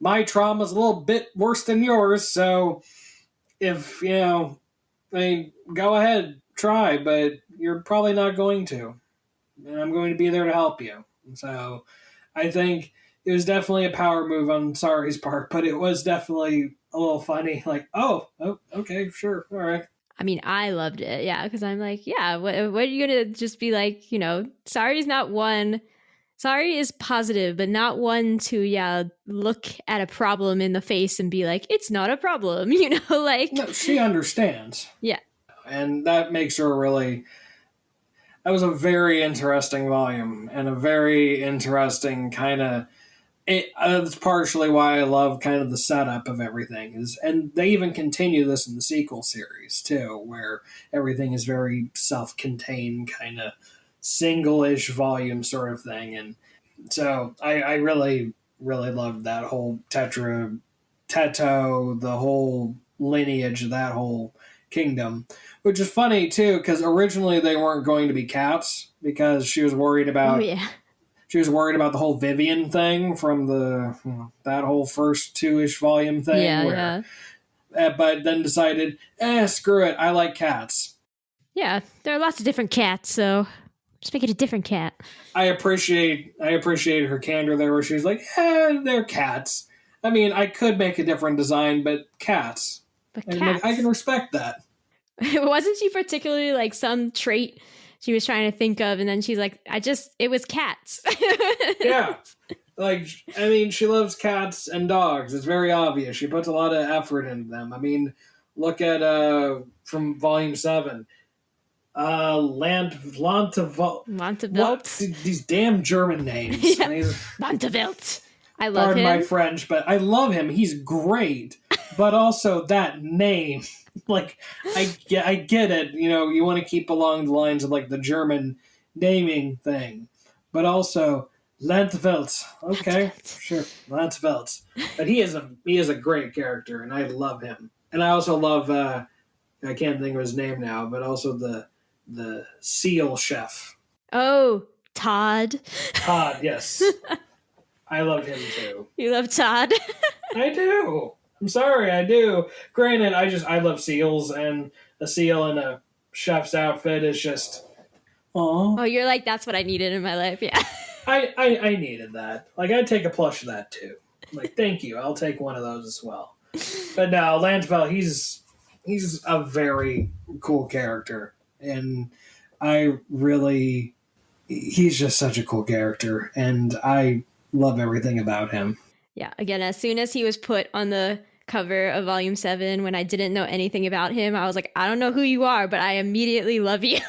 my trauma's a little bit worse than yours, so if, go ahead, try, but you're probably not going to. And I'm going to be there to help you. So I think it was definitely a power move on Sari's part, but it was definitely a little funny. Like, oh okay, sure, all right. I mean, I loved it, yeah, because I'm like, yeah, what are you going to just be like, Sari's not one. Sari is positive, but not one to, look at a problem in the face and be like, it's not a problem, like. No, she understands. Yeah. And that makes her that was a very interesting volume, and a very interesting kind of, that's partially why I love kind of the setup of everything, and they even continue this in the sequel series too, where everything is very self-contained, kind of single-ish volume sort of thing. And so I really, really loved that whole Teto, the whole lineage of that whole kingdom, which is funny too, because originally they weren't going to be cats, because she was worried about she was worried about the whole Vivian thing from that whole first 2-ish volume thing. But then decided, screw it, I like cats. Yeah, there are lots of different cats, so just make it a different cat. I appreciate her candor there, where she's like, they're cats. I mean, I could make a different design, but cats. I can respect that. Wasn't she particularly like some trait she was trying to think of, and then she's like, it was cats. Yeah. Like, I mean, she loves cats and dogs. It's very obvious. She puts a lot of effort into them. I mean, look at, from Volume 7, Lanteveldt. These damn German names. Yeah. Lanteveldt. I love him. Pardon my French, but I love him. He's great. but also that name. Like, I get it. You know, you want to keep along the lines of like the German naming thing, but also Lanteveldt. Okay, sure, Lanteveldt. But he is a great character, and I love him. And I also love I can't think of his name now, but also the seal chef. Oh, Todd. Todd, yes. I love him too. You love Todd? I do. I'm sorry, I do. Granted, I love seals, and a seal in a chef's outfit is just, aw. Oh, you're like, that's what I needed in my life. Yeah. I needed that. Like, I'd take a plush of that too. Like, thank you. I'll take one of those as well. But no, Lanteveldt, he's a very cool character, and he's just such a cool character, and I love everything about him. Yeah. Again, as soon as he was put on the cover of Volume 7, when I didn't know anything about him, I was like, I don't know who you are, but I immediately love you.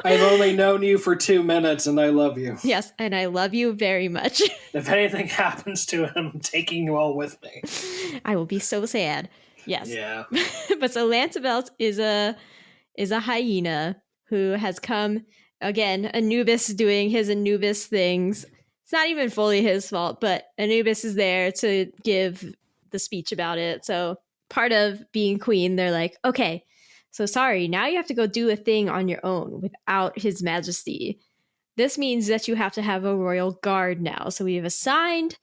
I've only known you for 2 minutes, and I love you. Yes, and I love you very much. If anything happens to him, I'm taking you all with me. I will be so sad. Yes. Yeah. But so Lanteveldt is a hyena who has come, again, Anubis doing his Anubis things. It's not even fully his fault, but Anubis is there to give the speech about it. So part of being queen, they're like, okay, so Sari, now you have to go do a thing on your own without his majesty. This means that you have to have a royal guard now. So we have assigned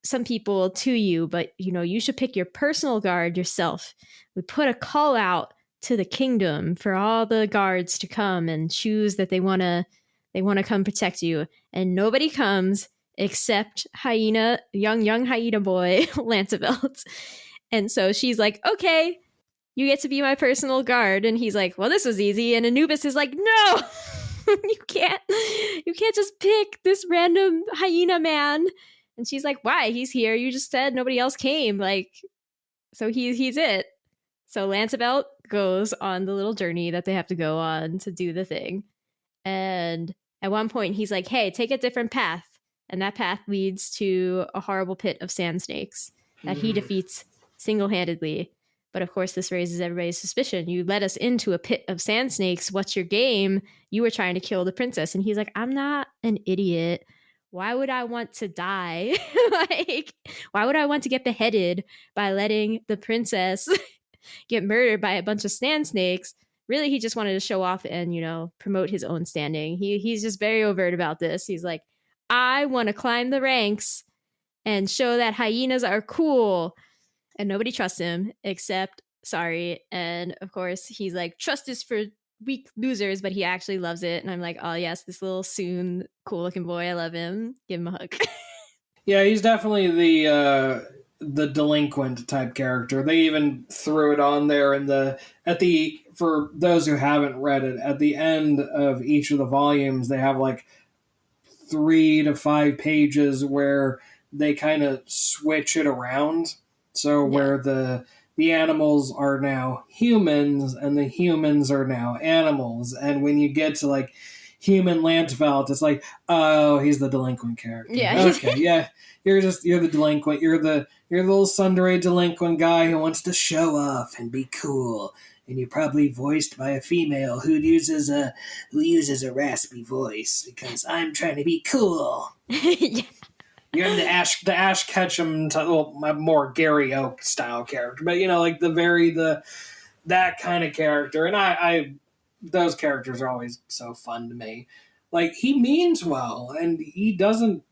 some people to you, but you should pick your personal guard yourself. We put a call out to the kingdom for all the guards to come and choose that they want to come protect you, and nobody comes except young hyena boy Lanteveldt. And so she's like, okay, you get to be my personal guard. And he's like, well, this was easy. And Anubis is like, no, you can't just pick this random hyena man. And she's like, why? He's here. You just said nobody else came. Like, so he's it. So Lanteveldt goes on the little journey that they have to go on to do the thing. And at one point, he's like, hey, take a different path. And that path leads to a horrible pit of sand snakes that he defeats single-handedly. But of course, this raises everybody's suspicion. You led us into a pit of sand snakes. What's your game? You were trying to kill the princess. And he's like, I'm not an idiot. Why would I want to die? Like, why would I want to get beheaded by letting the princess get murdered by a bunch of sand snakes? Really, he just wanted to show off and, promote his own standing. He's just very overt about this. He's like, I want to climb the ranks and show that hyenas are cool. And nobody trusts him except Sari. And of course, he's like, trust is for weak losers, but he actually loves it. And I'm like, oh yes, this little soon cool looking boy. I love him. Give him a hug. Yeah, he's definitely the delinquent type character. They even threw it on there for those who haven't read it, at the end of each of the volumes, they have like 3 to 5 pages where they kind of switch it around. So where the animals are now humans and the humans are now animals. And when you get to like human Lanteveldt, it's like, oh, he's the delinquent character. Yeah. Okay, yeah. You're the delinquent. You're the little tsundere delinquent guy who wants to show off and be cool. And you're probably voiced by a female who uses a raspy voice because I'm trying to be cool. Yeah. You're the Ash Ketchum, more Gary Oak style character, but like that kind of character. And I those characters are always so fun to me. Like, he means well, and he doesn't.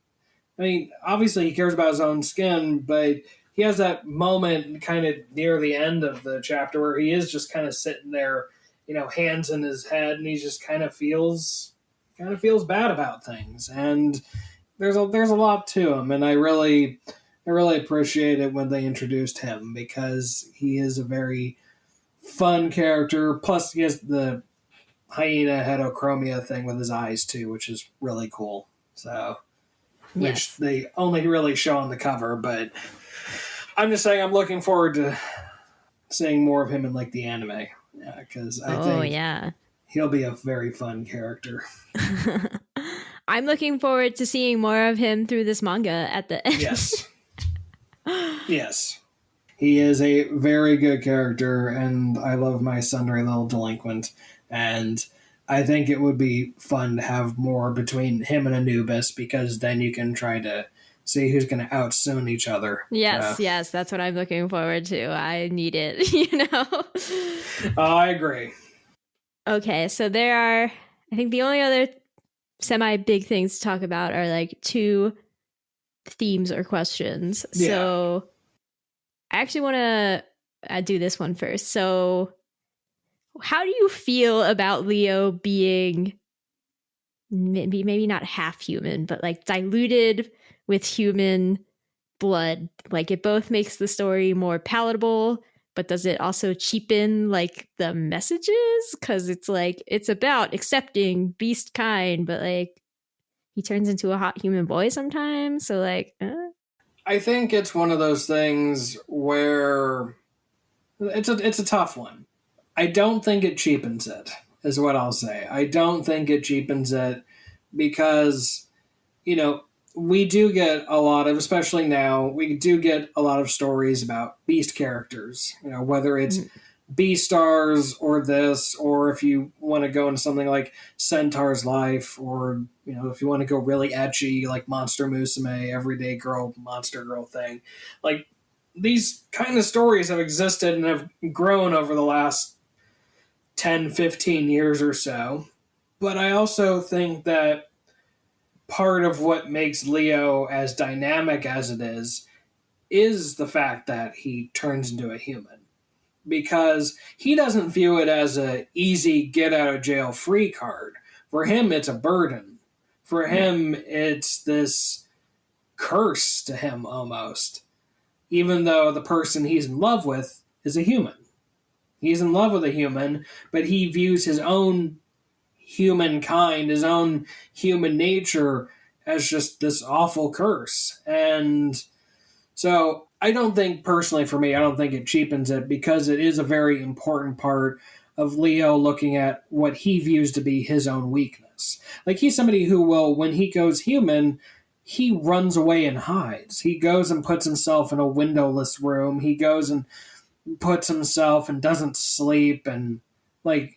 I mean, obviously he cares about his own skin, but he has that moment kind of near the end of the chapter where he is just kind of sitting there, hands in his head, and he just kind of feels bad about things. And there's a lot to him, and I really appreciate it when they introduced him, because he is a very fun character. Plus, he has the hyena heterochromia thing with his eyes too, which is really cool. So, which they only really show on the cover, but I'm just saying I'm looking forward to seeing more of him in like the anime, because I think he'll be a very fun character. I'm looking forward to seeing more of him through this manga at the end. Yes. He is a very good character, and I love my tsundere little delinquent. And I think it would be fun to have more between him and Anubis, because then you can try to see who's going to outsoon each other. Yes, yes, that's what I'm looking forward to. I need it, you know? I agree. Okay, so there are, I think the only other semi big things to talk about are like two themes or questions. Yeah. So I actually want to do this one first. So how do you feel about Leo being maybe not half human, but like diluted with human blood? Like it both makes the story more palatable, but does it also cheapen like the messages? Because it's like it's about accepting beast kind, but like he turns into a hot human boy sometimes. So like, I think it's one of those things where it's a tough one. I don't think it cheapens it, is what I'll say. I don't think it cheapens it because, you know, we do get a lot of, especially now, we do get a lot of stories about beast characters, you know, whether it's BEASTARS or this, or if you want to go into something like Centaur's Life, or, you know, if you want to go really ecchi, like Monster Musume, Everyday Girl, Monster Girl thing. Like, these kind of stories have existed and have grown over the last 10, 15 years or so. But I also think that part of what makes Leo as dynamic as it is the fact that he turns into a human. Because he doesn't view it as a easy get out of jail free card. For him, it's a burden. For him, it's this curse to him almost. Even though the person he's in love with is a human. He's in love with a human, but he views his own humankind, his own human nature, as just this awful curse. And so I don't think, personally for me, I don't think it cheapens it, because it is a very important part of Leo looking at what he views to be his own weakness. Like, he's somebody who will, when he goes human, he runs away and hides. He goes and puts himself in a windowless room. He goes and puts himself and doesn't sleep, and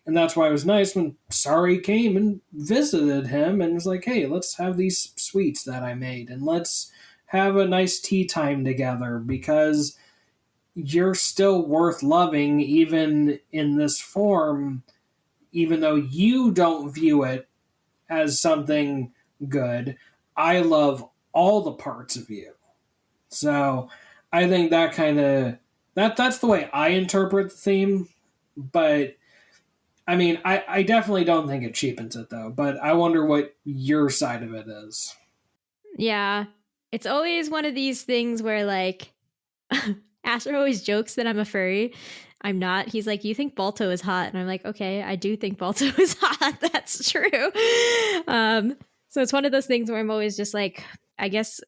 that's why it was nice when Sari came and visited him and was like, hey, let's have these sweets that I made, and let's have a nice tea time together, because you're still worth loving even in this form, even though you don't view it as something good. I love all the parts of you. So I think that kind of that's the way I interpret the theme. But I mean, I definitely don't think it cheapens it, though. But I wonder what your side of it is. Yeah, it's always one of these things where like Asher always jokes that I'm a furry. I'm not. He's like, you think Balto is hot? And I'm like, okay, I do think Balto is hot. That's true. So it's one of those things where I'm always just like, I guess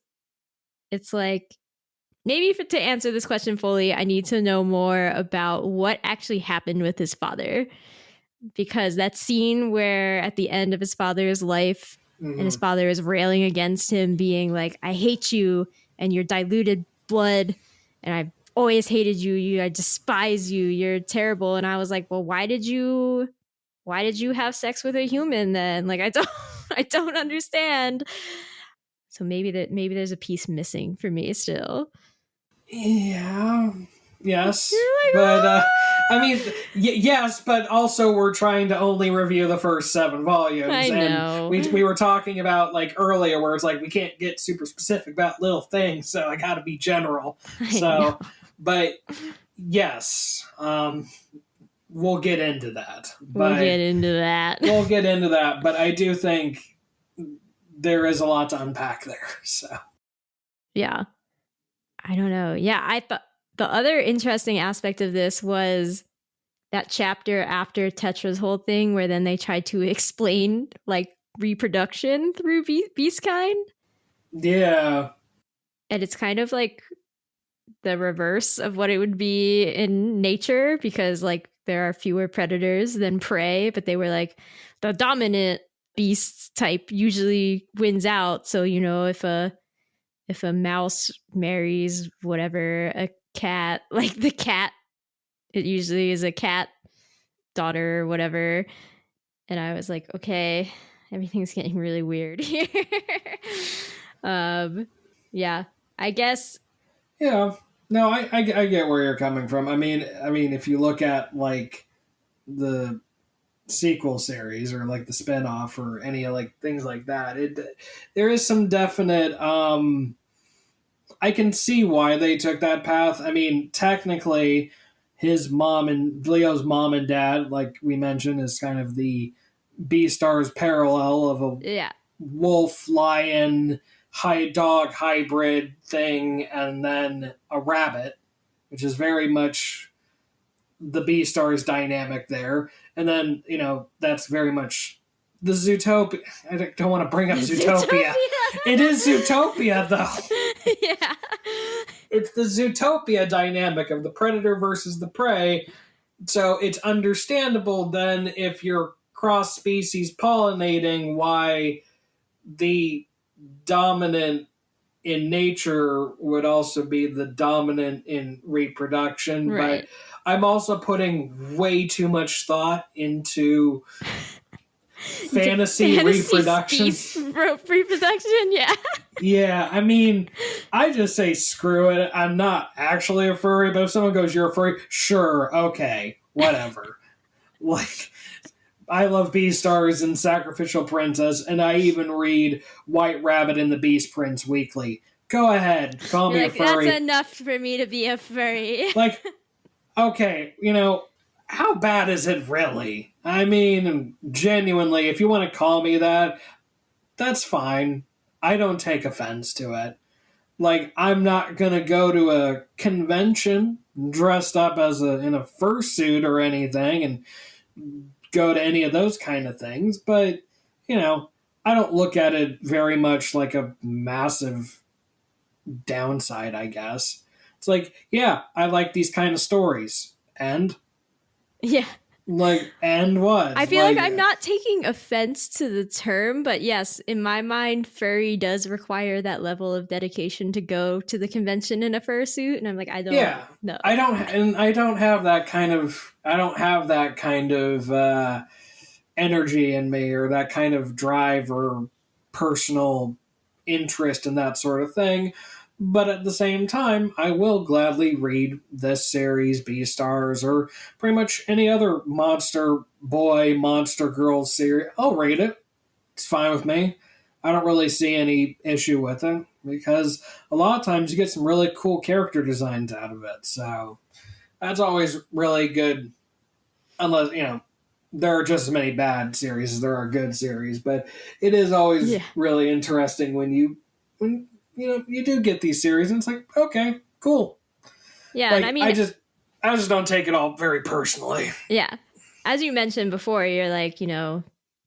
it's like, maybe to answer this question fully, I need to know more about what actually happened with his father. Because that scene where at the end of his father's life, and his father is railing against him, being like, I hate you and your diluted blood, and I've always hated you. I despise you. You're terrible. And I was like, well, why did you have sex with a human then? Like, I don't understand. So maybe there's a piece missing for me still. Yeah. Yes. Like, but I mean, yes, but also we're trying to only review the first 7 volumes. I know. And we were talking about, like, earlier, where it's like we can't get super specific about little things, so I gotta be general. But yes, we'll get into that. We'll get into that. But I do think there is a lot to unpack there. So yeah, I don't know. Yeah, I thought the other interesting aspect of this was that chapter after Tetra's whole thing, where then they tried to explain like reproduction through beastkind. Yeah. And it's kind of like the reverse of what it would be in nature, because like there are fewer predators than prey, but they were like the dominant beast type usually wins out. So, you know, if a mouse marries whatever, a cat, like the cat. It usually is a cat daughter or whatever. And I was like, okay, everything's getting really weird here. Yeah, I guess. Yeah. No, I get where you're coming from. I mean, if you look at like the sequel series or like the spinoff or any like things like that, there is some definite. I can see why they took that path. I mean, technically, his mom and Leo's mom and dad, like we mentioned, is kind of the BEASTARS parallel of a Yeah. wolf lion dog hybrid thing, and then a rabbit, which is very much the BEASTARS dynamic there. And then, that's very much the Zootopia. I don't want to bring up Zootopia. It is Zootopia, though. Yeah. It's the Zootopia dynamic of the predator versus the prey. So it's understandable then if you're cross-species pollinating why the dominant in nature would also be the dominant in reproduction. Right. But I'm also putting way too much thought into fantasy reproduction. Reproduction, yeah. Yeah, I mean, I just say screw it. I'm not actually a furry, but if someone goes, you're a furry, sure, okay, whatever. Like, I love BEASTARS and Sacrificial Princess, and I even read White Rabbit and the Beast Prince weekly. Go ahead, call me a furry. That's enough for me to be a furry. Like, okay, how bad is it really? I mean, genuinely, if you want to call me that, that's fine. I don't take offense to it. Like, I'm not going to go to a convention dressed up as in a fursuit or anything and go to any of those kind of things, but, I don't look at it very much like a massive downside, I guess. It's like, yeah, I like these kind of stories. And? Yeah. Like, and what? I feel like I'm not taking offense to the term, but yes, in my mind, furry does require that level of dedication to go to the convention in a fursuit, and I'm like, I don't know. I don't have that kind of energy in me, or that kind of drive or personal interest in that sort of thing. But at the same time, I will gladly read this series, BEASTARS, or pretty much any other monster boy, monster girl series. I'll read it. It's fine with me. I don't really see any issue with it, because a lot of times you get some really cool character designs out of it. So that's always really good, unless, there are just as many bad series as there are good series. But it is always really interesting when you do get these series, and it's like, okay, cool. Yeah, like, and I mean, I just don't take it all very personally. Yeah, as you mentioned before, you're like,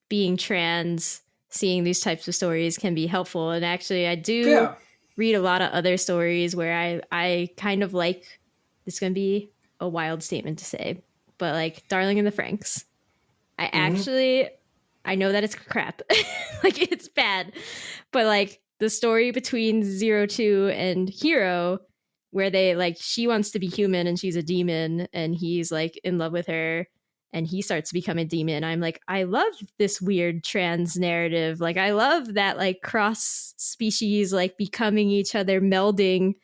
being trans, seeing these types of stories can be helpful, and actually, I do read a lot of other stories where I kind of like. It's going to be a wild statement to say, but like Darling in the Franxx, I know that it's crap, like it's bad, but like. The story between 02 and Hero, where she wants to be human and she's a demon, and he's like in love with her and he starts to become a demon. I'm like, I love this weird trans narrative. Like, I love that like cross species, like becoming each other, melding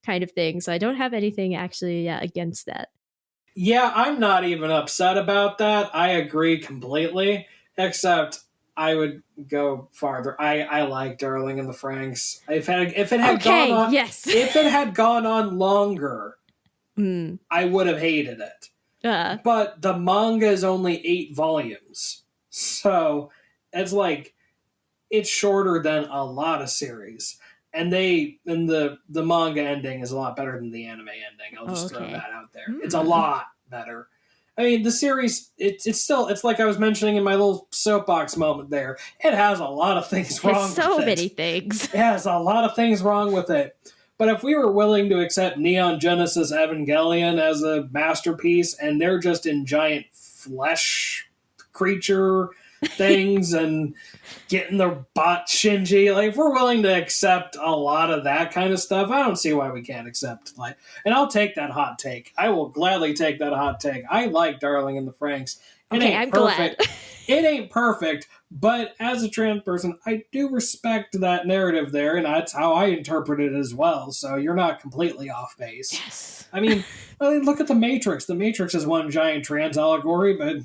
kind of thing. So I don't have anything actually against that. Yeah, I'm not even upset about that. I agree completely, except I would go farther. I like Darling in the Franxx. If it had gone on longer, I would have hated it. But the manga is only 8 volumes, so it's shorter than a lot of series. And the manga ending is a lot better than the anime ending. I'll just throw that out there. It's a lot better. I mean, the series, it's like I was mentioning in my little soapbox moment there. It has a lot of things wrong with it. So many things. It has a lot of things wrong with it. But if we were willing to accept Neon Genesis Evangelion as a masterpiece, and they're just in giant flesh creature things and getting their butt shinji. Like, if we're willing to accept a lot of that kind of stuff, I don't see why we can't accept, like, and I'll take that hot take. I will gladly take that hot take. I like Darling in the Franxx. I'm glad. It ain't perfect, but as a trans person, I do respect that narrative there, and that's how I interpret it as well. So you're not completely off base. Yes. I mean, look at The Matrix. The Matrix is one giant trans allegory, but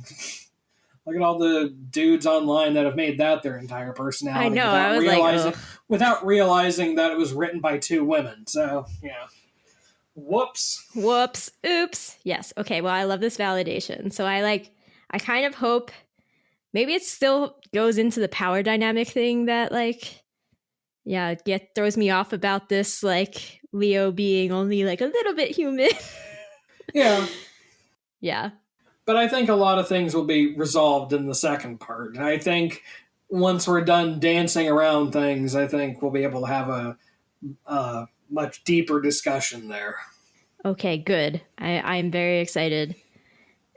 look at all the dudes online that have made that their entire personality. I know. I was without realizing that it was written by two women. So, yeah. Whoops. Oops. Yes. Okay. Well, I love this validation. So I kind of hope maybe it still goes into the power dynamic thing that, like, yeah, throws me off about this, like, Leo being only, like, a little bit human. Yeah. Yeah. But I think a lot of things will be resolved in the second part. And I think once we're done dancing around things, I think we'll be able to have a much deeper discussion there. Okay, good. I'm very excited.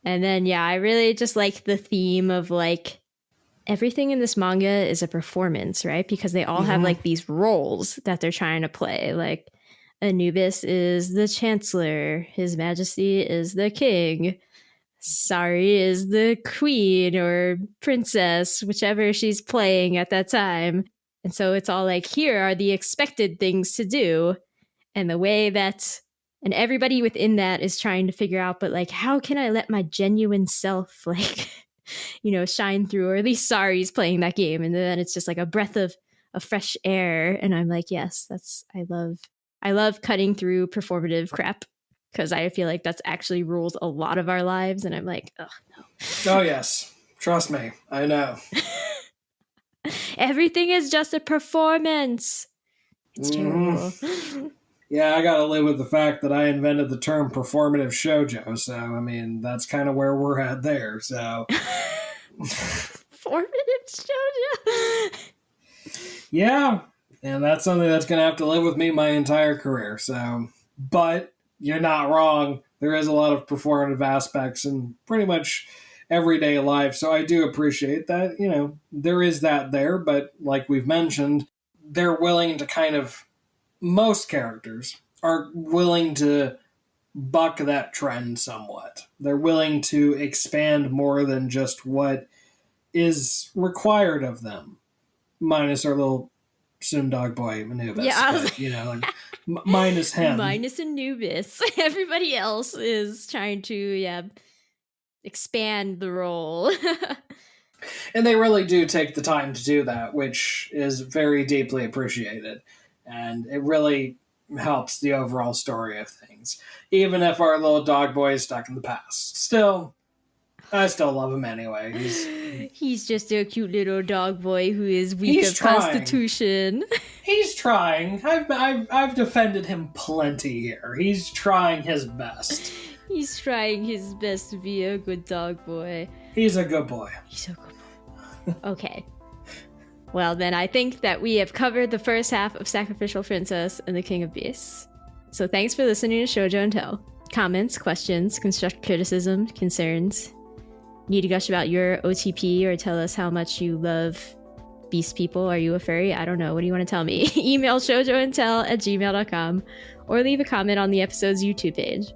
And then, yeah, I really just like the theme of, like, everything in this manga is a performance, right? Because they all have, like, these roles that they're trying to play. Like, Anubis is the Chancellor. His Majesty is the King. Sari is the Queen or Princess, whichever she's playing at that time. And so it's all like, here are the expected things to do. And the way that... And everybody within that is trying to figure out, but, like, how can I let my genuine self, like, you know, shine through? Or at least Sari's playing that game. And then it's just like a breath of fresh air. And I'm like, yes, I love cutting through performative crap, because I feel like that's actually rules a lot of our lives. And I'm like, oh, no. Oh, yes. Trust me. I know. Everything is just a performance. It's terrible. Yeah, I gotta live with the fact that I invented the term performative shoujo, so, I mean, that's kind of where we're at there, so. Performative shoujo? Yeah, and that's something that's gonna have to live with me my entire career, so. But, you're not wrong, there is a lot of performative aspects in pretty much everyday life, so I do appreciate that, you know, there is that there, but like we've mentioned, they're willing to kind of... Most characters are willing to buck that trend somewhat. They're willing to expand more than just what is required of them. Minus our little Sundog boy, Anubis. Yeah, but, you know, like, minus him. Minus Anubis. Everybody else is trying to, expand the role. And they really do take the time to do that, which is very deeply appreciated. And it really helps the overall story of things. Even if our little dog boy is stuck in the past. Still, I still love him anyway. He's just a cute little dog boy who is weak of constitution. He's trying. I've defended him plenty here. He's trying his best. He's trying his best to be a good dog boy. He's a good boy. He's a good boy. Okay. Well, then I think that we have covered the first half of Sacrificial Princess and the King of Beasts. So thanks for listening to Shojo and Tell. Comments, questions, constructive criticism, concerns. Need to gush about your OTP or tell us how much you love beast people? Are you a furry? I don't know. What do you want to tell me? Email shojoandtell@gmail.com or leave a comment on the episode's YouTube page.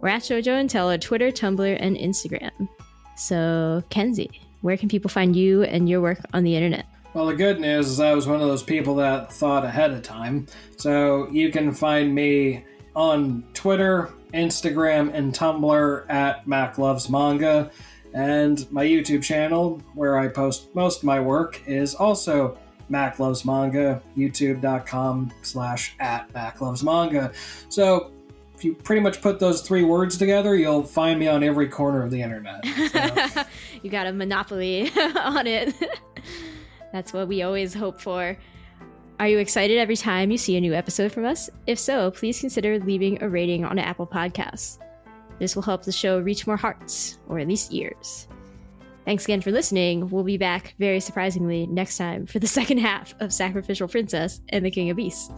We're at Shojo and Tell on Twitter, Tumblr, and Instagram. So, Kenzie, where can people find you and your work on the internet? Well, the good news is I was one of those people that thought ahead of time. So you can find me on Twitter, Instagram, and Tumblr at Mac Loves Manga. And my YouTube channel, where I post most of my work, is also Mac Loves Manga, youtube.com/@MacLovesManga. So if you pretty much put those three words together, you'll find me on every corner of the internet. So. You got a monopoly on it. That's what we always hope for. Are you excited every time you see a new episode from us? If so, please consider leaving a rating on Apple Podcasts. This will help the show reach more hearts, or at least ears. Thanks again for listening. We'll be back, very surprisingly, next time for the second half of Sacrificial Princess and the King of Beasts.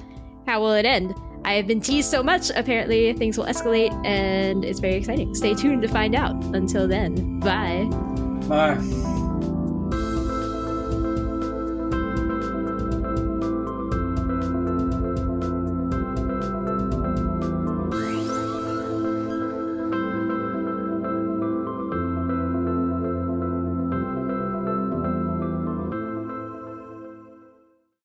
How will it end? I have been teased so much, apparently things will escalate, and it's very exciting. Stay tuned to find out. Until then, bye. Bye.